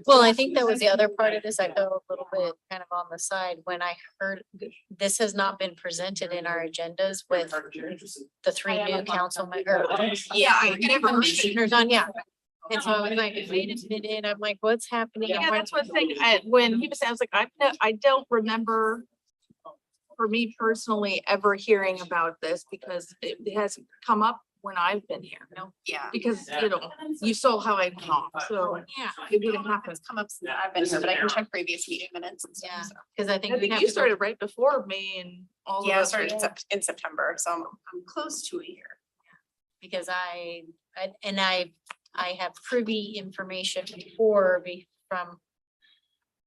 Well, I think that was the other part of this. I felt a little bit kind of on the side when I heard this has not been presented in our agendas with the three new council members. Yeah, I never heard it. Commissioners on, yeah. And so I was like, wait a minute, I'm like, what's happening? Yeah, that's one thing, when he was, I was like, I don't remember. For me personally, ever hearing about this, because it hasn't come up when I've been here, Yeah. because, you know, you saw how I talk, so Yeah, it wouldn't happen. It's come up since I've been here, but I can check previous meeting minutes and yeah, stuff. because I I think we think have you to go- started right before me and all of Yeah, it us. started in September, so I'm close to a year. because I have privy information from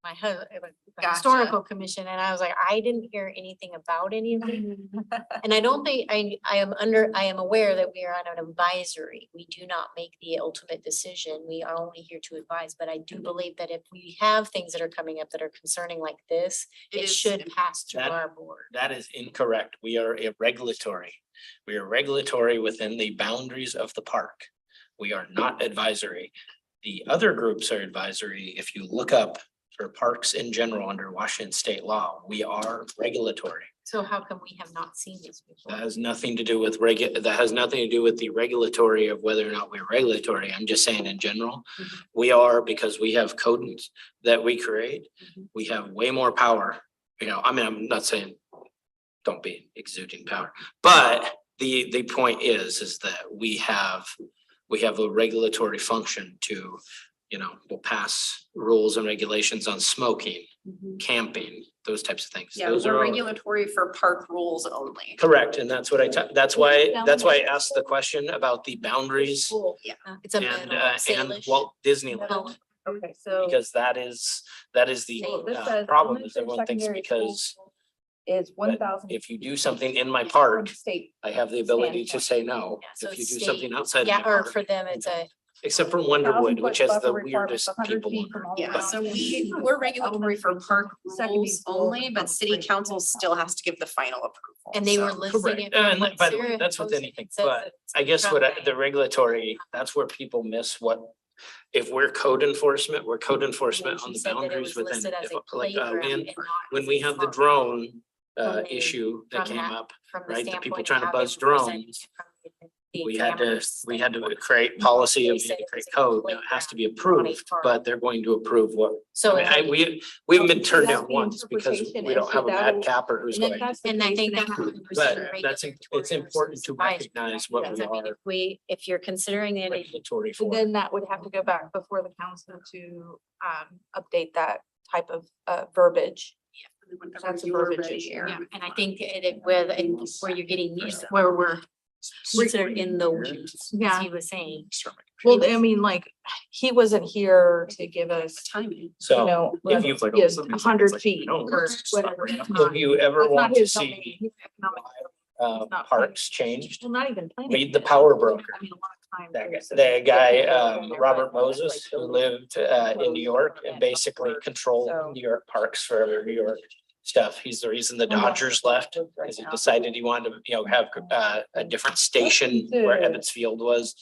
my historical commission, and I was like, I didn't hear anything about any of them. And I don't think, I am aware that we are on an advisory. We do not make the ultimate decision. We are only here to advise, but I do believe that if we have things that are coming up that are concerning like this, It it is should pass through That- our board. That is incorrect. We are a regulatory. We are regulatory within the boundaries of the park. We are not advisory. The other groups are advisory. If you look up for parks in general under Washington state law, we are regulatory. So how come we have not seen this before? That has nothing to do with that has nothing to do with the regulatory of whether or not we're regulatory. I'm just saying in general. We are, because we have codes that we create. We have way more power. You know, I mean, I'm not saying don't be exuding power, but the point is that we have a regulatory function to, you know, we'll pass rules and regulations on smoking, camping, those types of things. Yeah, Those we're are all- regulatory for park rules only. Correct, and that's what that's why I asked the question about the boundaries It's a and middle, and Salish. Walt Disneyland. Middle. Okay, so. Because that is the So this says problem is elementary, everyone thinks secondary because school Is 1,000. if you do something in my park, State. I have the ability to say no. Yeah, so If you do state- something outside of my Yeah, or park, for them, it's a, except for Wonderwood, which has the weirdest people. Yeah, so we're regulatory for park rules only, but city council still has to give the final approval. and they were so- listing Correct, it. from what by the way, Sarah that's with posted. anything, It says but that it's I guess from the regulatory, that's where people miss what. If we're code enforcement, we're code enforcement on She the said that it boundaries was within, listed as a like, playground when, and not when as we a have the park. drone. From the- Issue that from came that- up, from the right, the people standpoint trying to of how buzz they were presented drones. from the We had examiners. to create policy They and we said had to it create was a code. Now it has to be playground, not a approved, park. but they're going to approve what. So I I mean, think- we haven't been turned That's down the once because interpretation we don't issue. have a bad That'll- capper who's And if going. that's the And I case, think then that's. have- But it's important to recognize what we Because I mean, are if you're considering it, regulatory for. Then that would have to go back before the council to update that type of verbiage. Whenever That's a you were verbiage ready, issue. Aaron. yeah, and I think where you're getting used, where we're considered in the weeds, as Yeah. he was saying. Well, I mean, like, he wasn't here to give us, Timing. you So know, if you- like, 100 feet or whatever. That's not- if you ever that's not want to his domain. see He's economic. not parks changed, Well, not even planning. read The Power Broker. I mean, a lot of times That there's guy, a- the guy, Robert Moses, who lived in New York and basically controlled New York parks for New York stuff. He's the reason the Dodgers left, because he decided he wanted to, you know, have a different station where Ebbets Field was.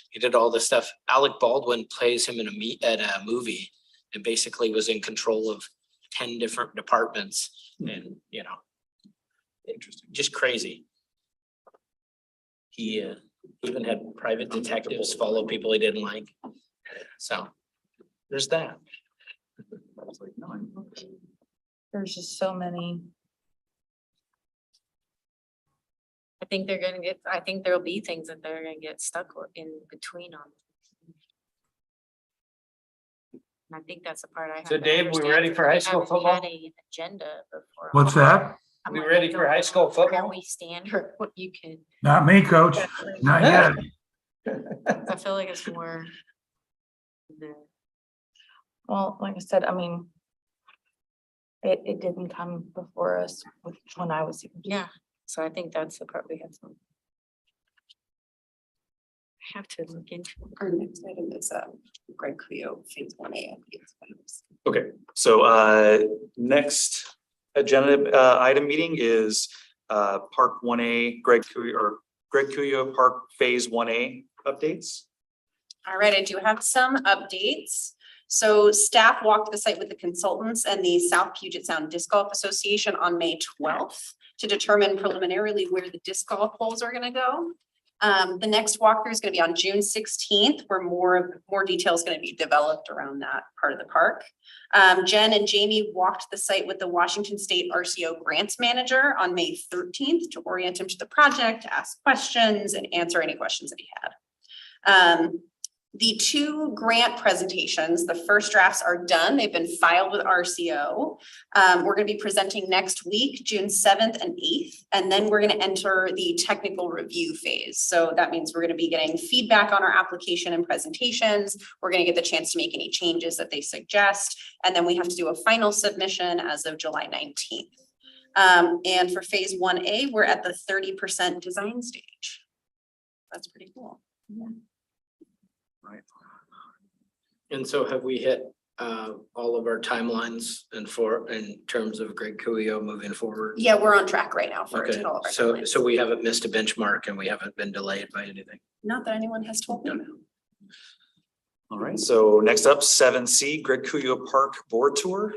He did all this stuff. Alec Baldwin plays him in a movie and basically was in control of 10 different departments and, you know, interesting, just crazy. He even had private detectives follow people he didn't like. So there's that. There's just so many. I think they're gonna get, I think there'll be things that they're gonna get stuck in between on. And I think that's the part I have. So to Dave, we understand, ready because for high we school haven't football? had an agenda before. What's that? I'm We like, ready I for don't high know school Where football? we stand or what you can, Not me, coach. Not yet. I feel like it's more. the- Well, like I said, I mean, it didn't come before us when I was here. Yeah, so I think that's the part we have to. Have to look into. Our next item is Greg Cleo, phase 1A. Okay, so next agenda item meeting is Park 1A, Greg Cuyo Park Phase 1A updates. All right, I do have some updates. So staff walked the site with the consultants and the South Puget Sound Disc Golf Association on May 12th to determine preliminarily where the disc golf holes are gonna go. The next walkthrough is gonna be on June 16th, where more detail is gonna be developed around that part of the park. Jen and Jamie walked the site with the Washington State RCO Grants Manager on May 13th to orient him to the project, ask questions, and answer any questions that he had. The two grant presentations, the first drafts are done. They've been filed with RCO. We're gonna be presenting next week, June 7th and 8th, and then we're gonna enter the technical review phase. So that means we're gonna be getting feedback on our application and presentations. We're gonna get the chance to make any changes that they suggest, and then we have to do a final submission as of July 19th. And for phase 1A, we're at the 30% design stage. That's pretty cool. Right. And so have we hit all of our timelines in terms of Greg Cuyo moving forward? Yeah, we're on track right now for Okay, all of our so timelines. we haven't missed a benchmark and we haven't been delayed by anything. Not that anyone has told me. All right, so next up, 7C, Greg Cuyo Park Board Tour.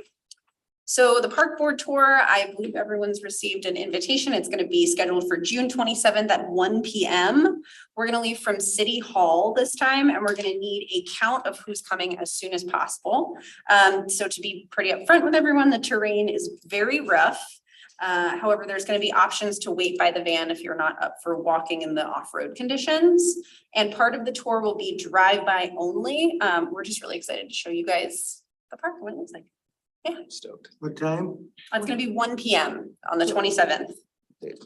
So the park board tour, I believe everyone's received an invitation. It's going to be scheduled for June 27th at 1 p.m. We're going to leave from City Hall this time, and we're going to need a count of who's coming as soon as possible. So to be pretty upfront with everyone, the terrain is very rough. However, there's going to be options to wait by the van if you're not up for walking in the off-road conditions. And part of the tour will be drive-by only. We're just really excited to show you guys the park and what it looks like. Yeah, Stoked. What time? it's gonna be 1 p.m. on the 27th.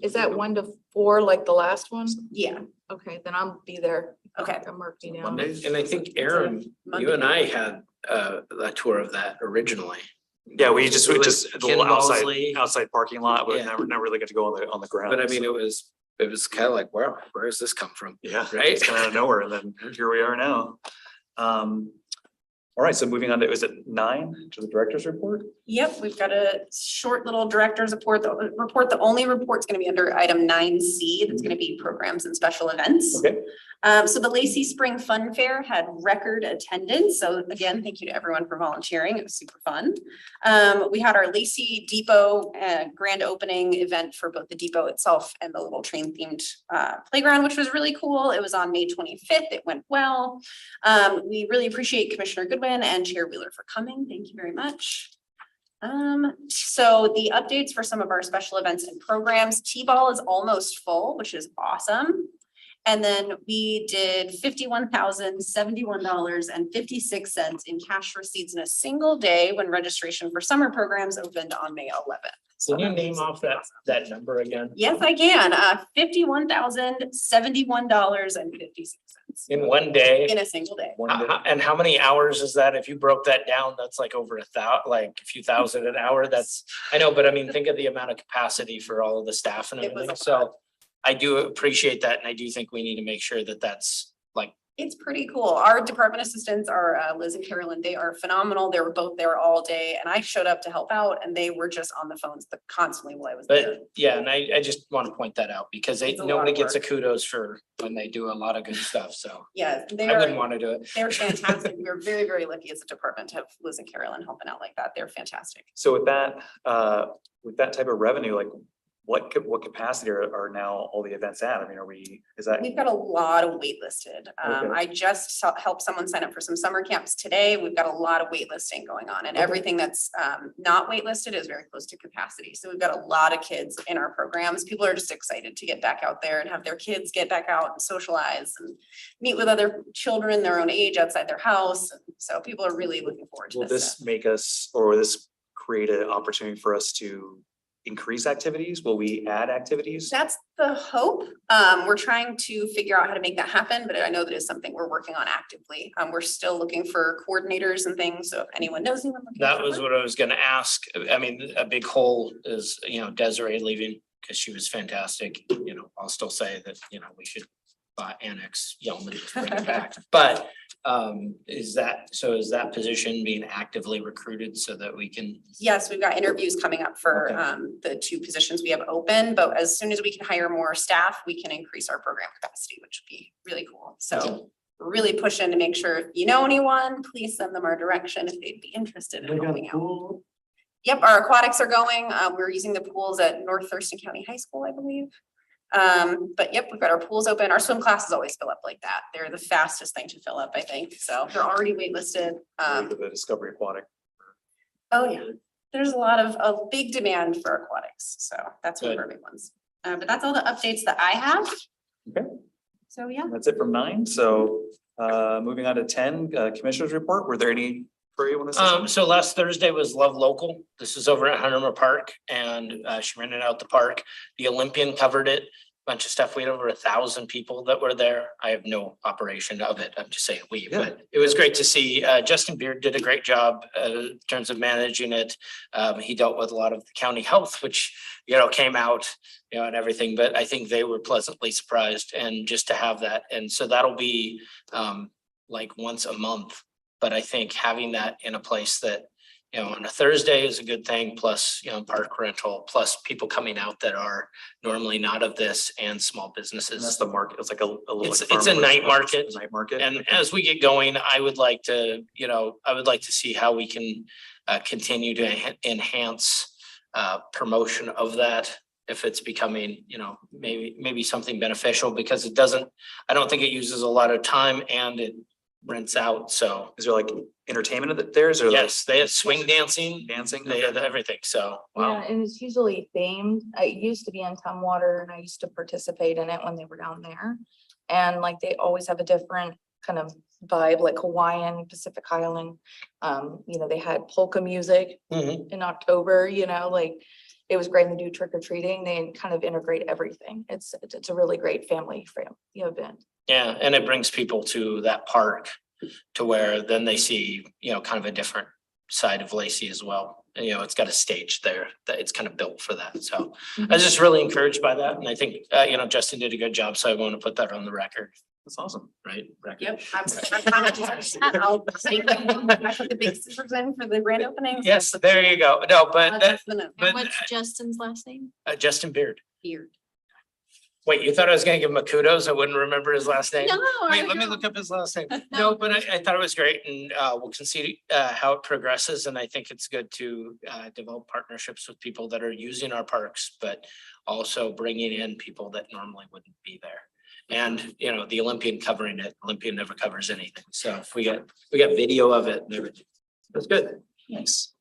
Is that 1 to 4 like the last one? Yeah, Okay, then I'll be there. okay. I'm marking down. Monday? And I think Aaron, you and I had a tour of that originally. Yeah, we just Ken the little Balsley. outside parking lot, but Yeah. never really got to go on the ground. But I mean, so, it was kind of like, wow, where does this come from? yeah, right? it's kind of out of nowhere, and then here we are now. All right, so moving on to, is it 9 to the director's report? Yep, we've got a short little director's report. The only report's gonna be under item 9C. That's gonna be programs and special events. Okay. So the Lacey Spring Fun Fair had record attendance. So again, thank you to everyone for volunteering. It was super fun. We had our Lacey Depot grand opening event for both the depot itself and the little train themed playground, which was really cool. It was on May 25th. It went well. We really appreciate Commissioner Goodwin and Chair Wheeler for coming. Thank you very much. So the updates for some of our special events and programs, T-ball is almost full, which is awesome. And then we did $51,071.56 in cash receipts in a single day when registration for summer programs opened on May 11th. Can you name off that number again? Yes, I can. $51,071.56 In one day? in a single day. And how many hours is that? If you broke that down, that's like over a few thousand an hour. That's, I know, but I mean, think of the amount of capacity for all of the staff and It was everything. a lot. So I do appreciate that. And I do think we need to make sure that that's like, It's pretty cool. Our department assistants are Liz and Carolyn. They are phenomenal. They were both there all day and I showed up to help out and they were just on the phones constantly while I was there. but yeah, and I just want to point that out because It's a lot nobody of gets a work. kudos for when they do a lot of good stuff. So Yeah, I wouldn't want to do it. they're fantastic. We're very, very lucky as a department to have Liz and Carolyn helping out like that. They're fantastic. So with that type of revenue, like what capacity are now all the events at? I mean, is that? We've got a lot of waitlisted. Okay. I just helped someone sign up for some summer camps today. We've got a lot of waitlisting going on, and everything that's not waitlisted is very close to capacity. So we've got a lot of kids in our programs. People are just excited to get back out there and have their kids get back out and socialize and meet with other children their own age outside their house. And so people are really looking forward to Will this. this make us, or will this create an opportunity for us to increase activities? Will we add activities? That's the hope. We're trying to figure out how to make that happen, but I know that is something we're working on actively. We're still looking for coordinators and things. So if anyone knows anyone. That was what I was gonna ask. I mean, a big hole is, Desiree leaving because she was fantastic. I'll still say that, we should annex Yeoman to bring it back. But is that position being actively recruited so that we can? Yes, we've got interviews coming up for Okay. the 2 positions we have open, but as soon as we can hire more staff, we can increase our program capacity, which would be really cool. So we're really pushing to make sure if you know anyone, please send them our direction if they'd be interested in helping out. Yep, our aquatics are going. We're using the pools at North Thurston County High School, I believe. But yep, we've got our pools open. Our swim classes always fill up like that. They're the fastest thing to fill up, I think. So they're already waitlisted. The Discovery Aquatic. Oh yeah, there's a lot of big demand for aquatics. So that's one of our big ones. But that's all the updates that I have. Okay. So yeah. That's it from 9. So moving on to 10, Commissioners Report. Were there any for you want to say? So last Thursday was Love Local. This is over at Hunter Park, and she rented out the park. The Olympian covered it. Bunch of stuff. We had over 1,000 people that were there. I have no operation of it. I'm just saying we, but it was great to see. Justin Beard did a great job in terms of managing it. He dealt with a lot of the county health, which, came out, and everything, but I think they were pleasantly surprised, and just to have that. And so that'll be like once a month. But I think having that in a place that, on a Thursday is a good thing, plus, park rental, plus people coming out that are normally not of this, and small businesses. And that's the market. It's like a little. It's a night market. Night market. And as we get going, I would like to see how we can continue to enhance promotion of that. If it's becoming, maybe something beneficial, because I don't think it uses a lot of time and it rents out. So Is there like entertainment at theirs, or? yes, they have swing dancing, Dancing? they have everything. So, wow. Yeah, and it's usually themed. It used to be in Tumwater and I used to participate in it when they were down there. And like they always have a different kind of vibe, like Hawaiian, Pacific Island. They had polka music Mhm. in October, like it was great. And they do trick or treating. They kind of integrate everything. It's a really great family event. Yeah, and it brings people to that park to where then they see, kind of a different side of Lacey as well. And, it's got a stage there that it's kind of built for that. So I was just really encouraged by that. And I think, Justin did a good job. So I want to put that on the record, That's awesome. right? Record. Yep. I'll put the big scissors in for the grand opening. Yes, there you go. No, but That's the note. but- What's Justin's last name? Justin Beard. Beard. Wait, you thought I was gonna give him a kudos? I wouldn't remember his last name? No, Wait, let me look up his last name. No, but I thought it was great, and we'll see how it progresses, and I think it's good to develop partnerships with people that are using our parks, but also bringing in people that normally wouldn't be there. And, the Olympian covering it, Olympian never covers anything, so we got video of it and everything. That's good. Nice.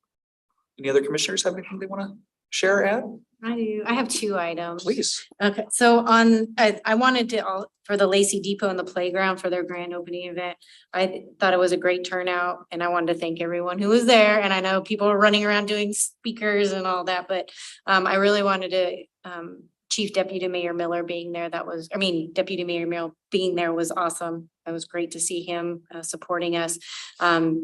Any other commissioners have anything they want to share or add? I do. I have 2 items. Please. Okay, so I wanted to, for the Lacey Depot and the playground for their grand opening event. I thought it was a great turnout, and I wanted to thank everyone who was there. And I know people are running around doing speakers and all that, but I really wanted to, Chief Deputy Mayor Miller being there, Deputy Mayor Miller being there was awesome. It was great to see him supporting us.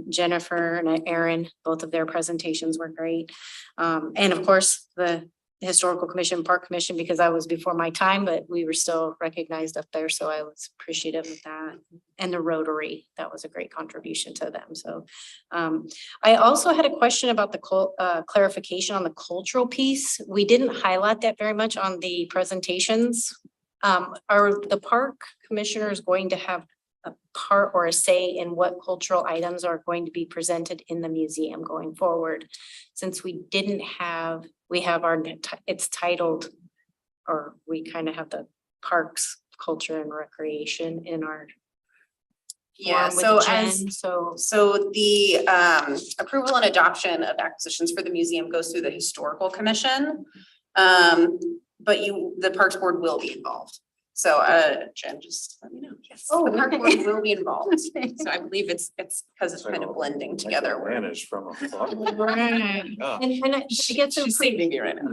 Jennifer and Aaron, both of their presentations were great. And of course, the Historical Commission, Park Commission, because I was before my time, but we were still recognized up there. So I was appreciative of that. And the Rotary, that was a great contribution to them. So I also had a question about the clarification on the cultural piece. We didn't highlight that very much on the presentations. Are the park commissioners going to have a part or a say in what cultural items are going to be presented in the museum going forward? Since we have it's titled or we kind of have the parks, culture and recreation in our. Yeah, form with so Jen, as, So, so the approval and adoption of acquisitions for the museum goes through the historical commission. But the Parks Board will be involved. So Jen, just let me know. Yes, Oh, the Park okay. Board will be involved. So I believe it's because it's kind of blending together. where- Managed from. right. Yeah. And I get some. She's saving me right now.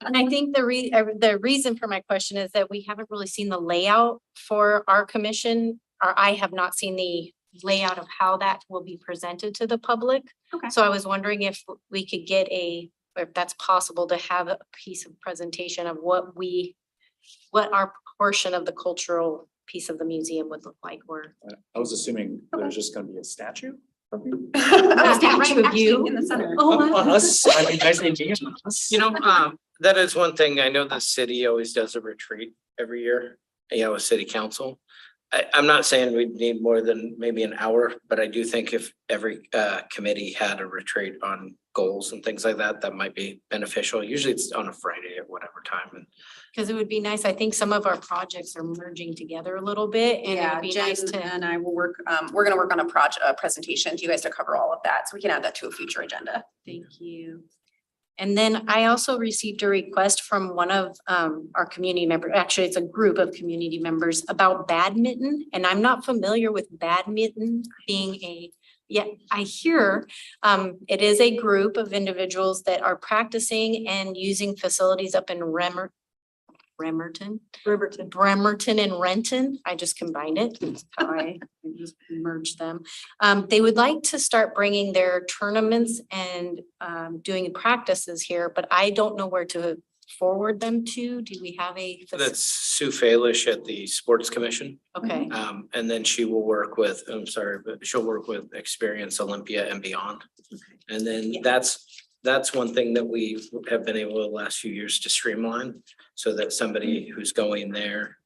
And I think the reason for my question is that we haven't really seen the layout for our commission, or I have not seen the layout of how that will be presented to the public. Okay. So I was wondering if we could get if that's possible to have a piece of presentation of what our portion of the cultural piece of the museum would look like, or. I was assuming there's just gonna be a statue. of you. Statue of actually you? in the center. Oh, wow. Us, I mean, I say us. You know, that is one thing. I know the city always does a retreat every year, with city council. I'm not saying we need more than maybe an hour, but I do think if every committee had a retreat on goals and things like that, that might be beneficial. Usually it's on a Friday at whatever time. And Because it would be nice. I think some of our projects are merging together a little bit, and it Yeah, would be Jen nice to. and I will work, we're gonna work on a presentation to you guys to cover all of that. So we can add that to a future agenda. Thank you. And then I also received a request from one of our community members, actually, it's a group of community members about badminton. And I'm not familiar with badminton being I hear it is a group of individuals that are practicing and using facilities up in Bremerton and Renton. I just combined it. That's how I just merged them. They would like to start bringing their tournaments and doing practices here, but I don't know where to forward them to. Do we have a? that's Sue Falish at the Sports Commission. Okay, And then she will work with, she'll work with Experience Olympia and beyond. And then that's one thing that we have been able the last few years to streamline so that somebody who's going there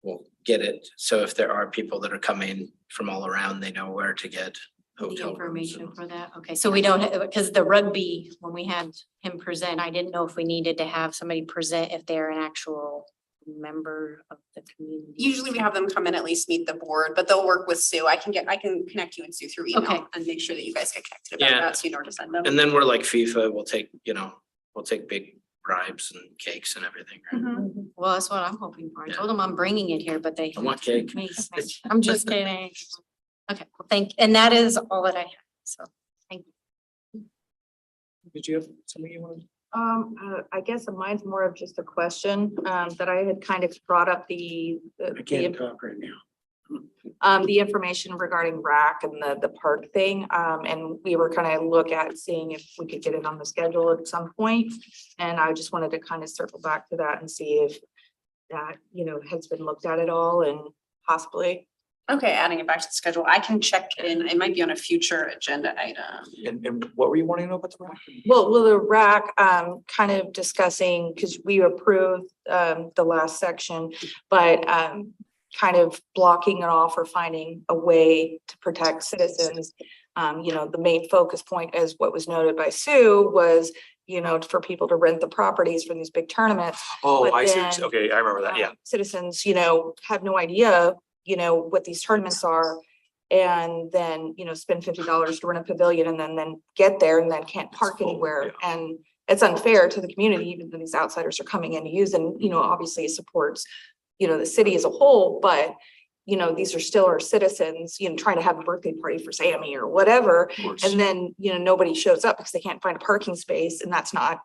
will get it. So if there are people that are coming from all around, they know where to get the hotel rooms. information for that. Okay, so we don't, because the rugby, when we had him present, I didn't know if we needed to have somebody present if they're an actual member of the community. Usually we have them come in, at least meet the board, but they'll work with Sue. I can connect you and Sue through Okay. email and make sure that you guys get connected about Yeah. that, so you know where to send them. And then we're like FIFA, we'll take big bribes and cakes and everything. Right? Mhm. Well, that's what I'm hoping for. I told them I'm bringing it here, but they. I want cake. I'm just kidding. Okay, well, and that is all that I have, so, thank you. Did you have something you wanted? I guess mine's more of just a question, that I had kind of brought up the talk right now. the information regarding RAC and the park thing. And we were kind of look at seeing if we could get it on the schedule at some point. And I just wanted to kind of circle back to that and see if that, has been looked at all and possibly. Okay, adding it back to the schedule. I can check in. It might be on a future agenda item. And what were you wanting to know about the rack? Well, the RAC, kind of discussing, because we approved the last section, but kind of blocking it off or finding a way to protect citizens. The main focus point, as what was noted by Sue, was, for people to rent the properties for these big tournaments. Oh, But I see. then, Okay, I remember that. Yeah. Citizens, have no idea, what these tournaments are. And then, spend $50 to rent a pavilion and then get there and then can't park full, anywhere. And it's unfair to the community, even though these outsiders are coming in to use, and, obviously it supports, the city as a whole, but, these are still our citizens, trying to have a birthday party for Sammy or whatever. Of course. And then, nobody shows up because they can't find a parking space, and that's not.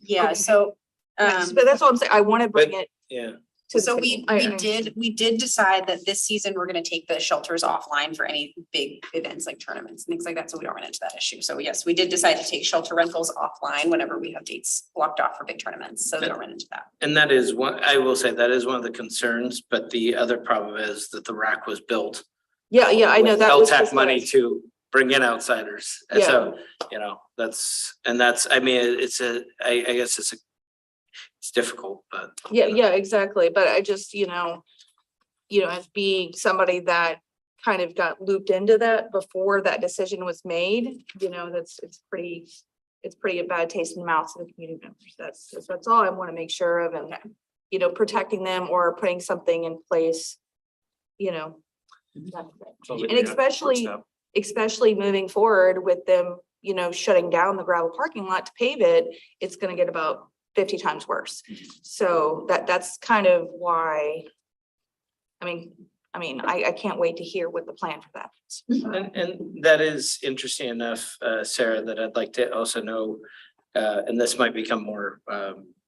Yeah, Okay. so. But that's what I'm saying. I want to bring it Yeah. to the So table. we did decide that this season, we're gonna take the shelters offline for any big events like tournaments and things like that, so we don't run into that issue. So yes, we did decide to take shelter rentals offline whenever we have dates blocked off for big tournaments, so we don't run into that. And that is I will say that is one of the concerns, but the other problem is that the rack was built. Yeah, I know with that. was LTAC money discussed. to bring in outsiders. And so, I mean, I guess it's difficult, but. Yeah, exactly. But I just, as being somebody that kind of got looped into that before that decision was made, it's it's pretty bad taste in the mouths of the community members. That's all I want to make sure of, and, you know, protecting them or putting something in place, you know. And especially moving forward with them, you know, shutting down the gravel parking lot to pave it, it's gonna get about 50 times worse. So that's kind of why, I can't wait to hear what the plan for that is. And that is interesting enough, Sarah, that I'd like to also know, and this might become more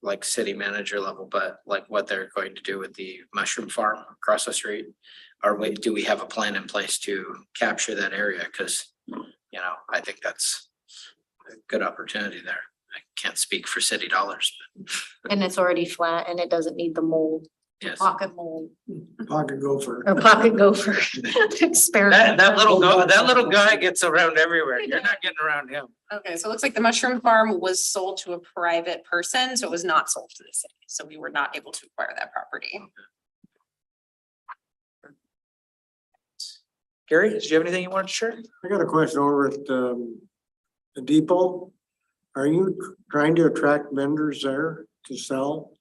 like city manager level, but like what they're going to do with the mushroom farm across the street. Do we have a plan in place to capture that area? Cause, you know, I think that's a good opportunity there. I can't speak for city dollars, but And it's already flat and it doesn't need the mold, yes. pocket mold Pocket gopher. or pocket gopher experiment. That little guy gets around everywhere. You're not getting around him. Okay, so it looks like the mushroom farm was sold to a private person, so it was not sold to the city. So we were not able to acquire that property. Gary, did you have anything you wanted to share? I got a question over at the depot. Are you trying to attract vendors there to sell?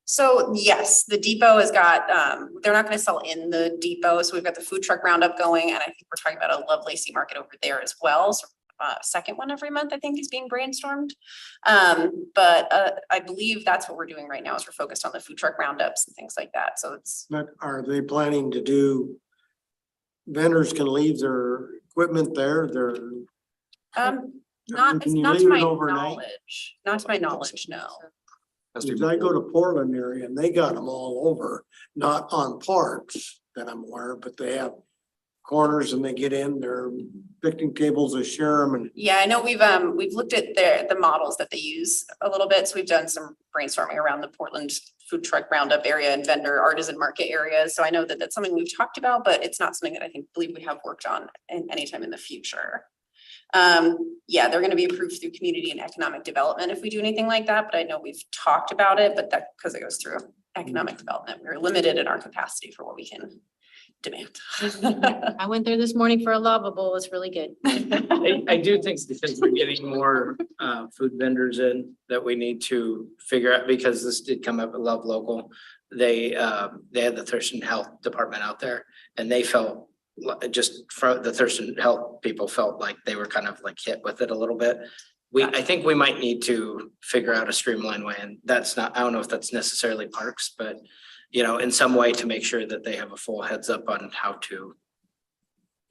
So yes, the depot has got, they're not gonna sell in the depot, so we've got the food truck roundup going, and I think we're talking about a Lovelacy market over there as well. So second one every month, I think, is being brainstormed. But I believe that's what we're doing right now, is we're focused on the food truck roundups and things like that. So it's, But are they planning to do? Vendors can leave their equipment there, their. not, it's Can you not to leave it my overnight? knowledge, not to my knowledge, no. Cause I go to Portland area and they got them all over, not on parks that I'm aware of, but they have corners and they get in, their picnic tables, they share them and. Yeah, I know we've looked at the models that they use a little bit, so we've done some brainstorming around the Portland food truck roundup area and vendor artisan market areas. So I know that that's something we've talked about, but it's not something that I believe we have worked on anytime in the future. Yeah, they're gonna be approved through community and economic development if we do anything like that, but I know we've talked about it, but that, because it goes through economic development, we're limited in our capacity for what we can demand. I went there this morning for a lava bowl. It's really good. I do think because we're getting more food vendors in that we need to figure out, because this did come up at Love Local. They had the Thurston Health Department out there and they felt just from the Thurston Health people felt like they were kind of like hit with it a little bit. I think we might need to figure out a streamlined way, and that's not, I don't know if that's necessarily parks, but you know, in some way to make sure that they have a full heads up on how to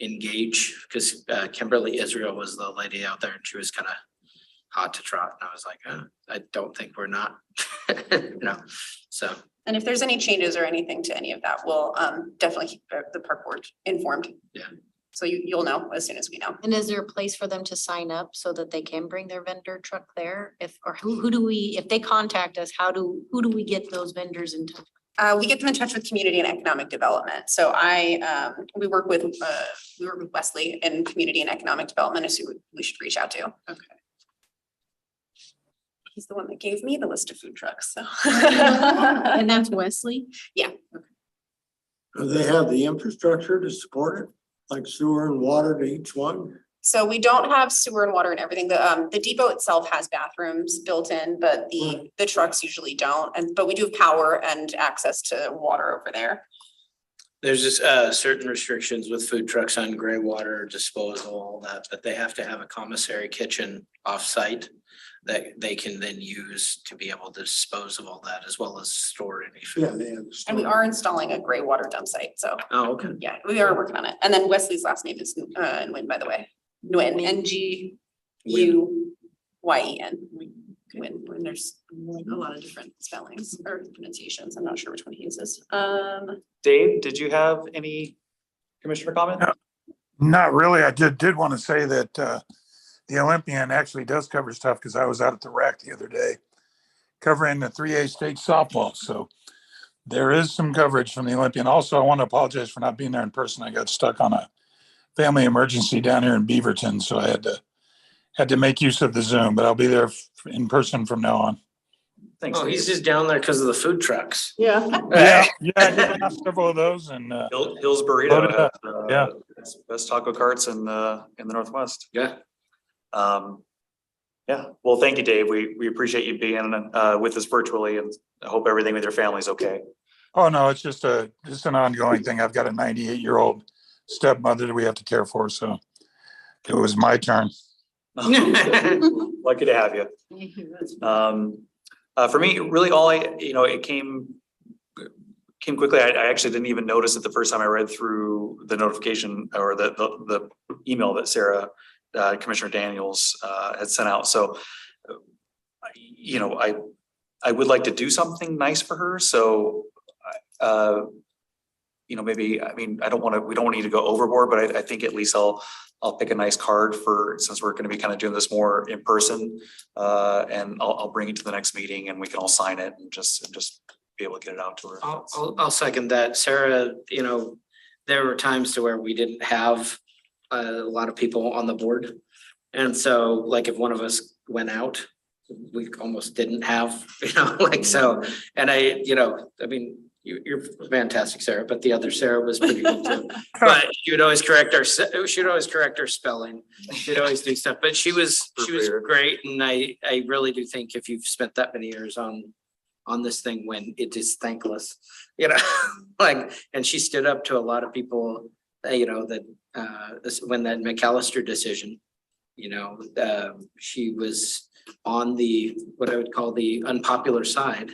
engage, because Kimberly Israel was the lady out there and she was kind of hot to trot. And I was like, I don't think we're not, you know, so. And if there's any changes or anything to any of that, we'll definitely keep the park board informed. Yeah. So you'll know as soon as we know. And is there a place for them to sign up so that they can bring their vendor truck there? Who do we, if they contact us, who do we get those vendors in touch? We get them in touch with community and economic development. So we work with Wesley in community and economic development is who we should reach out to. Okay. He's the one that gave me the list of food trucks, so. And that's Wesley? Yeah. Do they have the infrastructure to support it, like sewer and water to each one? So we don't have sewer and water and everything. The depot itself has bathrooms built in, but the trucks usually don't. But we do have power and access to water over there. There's just certain restrictions with food trucks on gray water disposal, all that, but they have to have a commissary kitchen off-site that they can then use to be able to dispose of all that as well as store any food. Yeah, they have. And we are installing a gray water dump site, so Oh, okay. yeah, we are working on it. And then Wesley's last name is Nguyen, by the way. Nguyen, Nguyen. When there's a lot of different spellings or pronunciations. I'm not sure which one he uses. Dave, did you have any commissioner comment? No. Not really. I did want to say that the Olympian actually does cover stuff, because I was out at the rec the other day covering the 3A state softball. So there is some coverage from the Olympian. Also, I want to apologize for not being there in person. I got stuck on a family emergency down here in Beaverton, so I had to make use of the Zoom, but I'll be there in person from now on. Thanks. Oh, he's just down there because of the food trucks. Yeah. Yeah, I did have several of those, and Hill's Burrito. Yeah. Best taco carts in the Northwest. Yeah. Yeah, well, thank you, Dave. We appreciate you being with us virtually, and I hope everything with your family is okay. Oh, no, it's just an ongoing thing. I've got a 98-year-old stepmother that we have to care for, so it was my turn. Lucky to have you. For me, really all it came quickly. I actually didn't even notice it the first time I read through the notification or the email that Sarah, Commissioner Daniels, had sent out. So, I would like to do something nice for her. So, maybe, I mean, we don't need to go overboard, but I think at least I'll pick a nice card since we're going to be kind of doing this more in person. And I'll bring it to the next meeting and we can all sign it and just be able to get it out to her. I'll second that. Sarah, there were times to where we didn't have a lot of people on the board. And so like if one of us went out, we almost didn't have, so, and you're fantastic, Sarah, but the other Sarah was pretty good too. But she would always correct our spelling. She'd always do stuff, but she was great. And I really do think if you've spent that many years on this thing when it is thankless, and she stood up to a lot of people, that when that McAllister decision, she was on what I would call the unpopular side.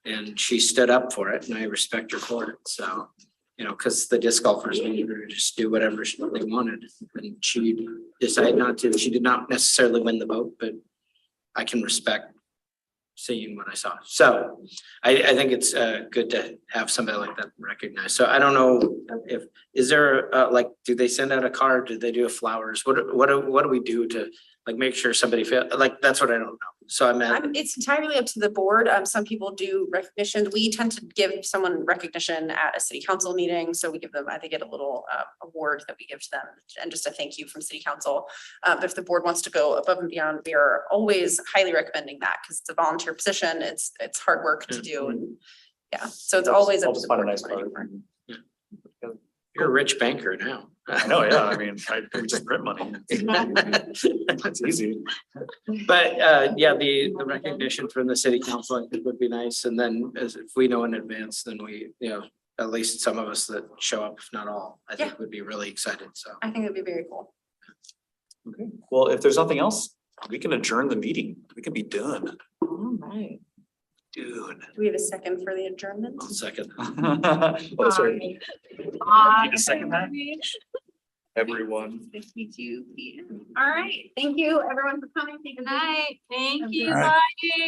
And she stood up for it and I respect her for it. So, because the disc golfers needed her to just do whatever they wanted. And she decided not to. She did not necessarily win the vote, but I can respect seeing what I saw. So I think it's good to have somebody like that recognized. So I don't know is there do they send out a card? Do they do a flowers? What do we do to make sure somebody that's what I don't know. So it's entirely up to the board. Some people do recognition. We tend to give someone recognition at a city council meeting. So we give them, they get a little award that we give to them and just a thank you from city council. But if the board wants to go above and beyond, we are always highly recommending that because it's a volunteer position. It's hard work to do. And yeah, so it's always up to the board. You're a rich banker now. I know, yeah. I mean, we just print money. That's easy. But the recognition from the city council I think would be nice. And then if we know in advance, then we, at least some of us that show up, if not all, I think would be really excited. So I think it'd be very cool. Okay. Well, if there's nothing else, we can adjourn the meeting. We can be done. All right. Dude. Do we have a second for the adjournment? I'll second. Oh, sorry. Need a second that? Everyone. 52 p.m. All right. Thank you everyone for coming. Good night. Thank you. All right. Bye.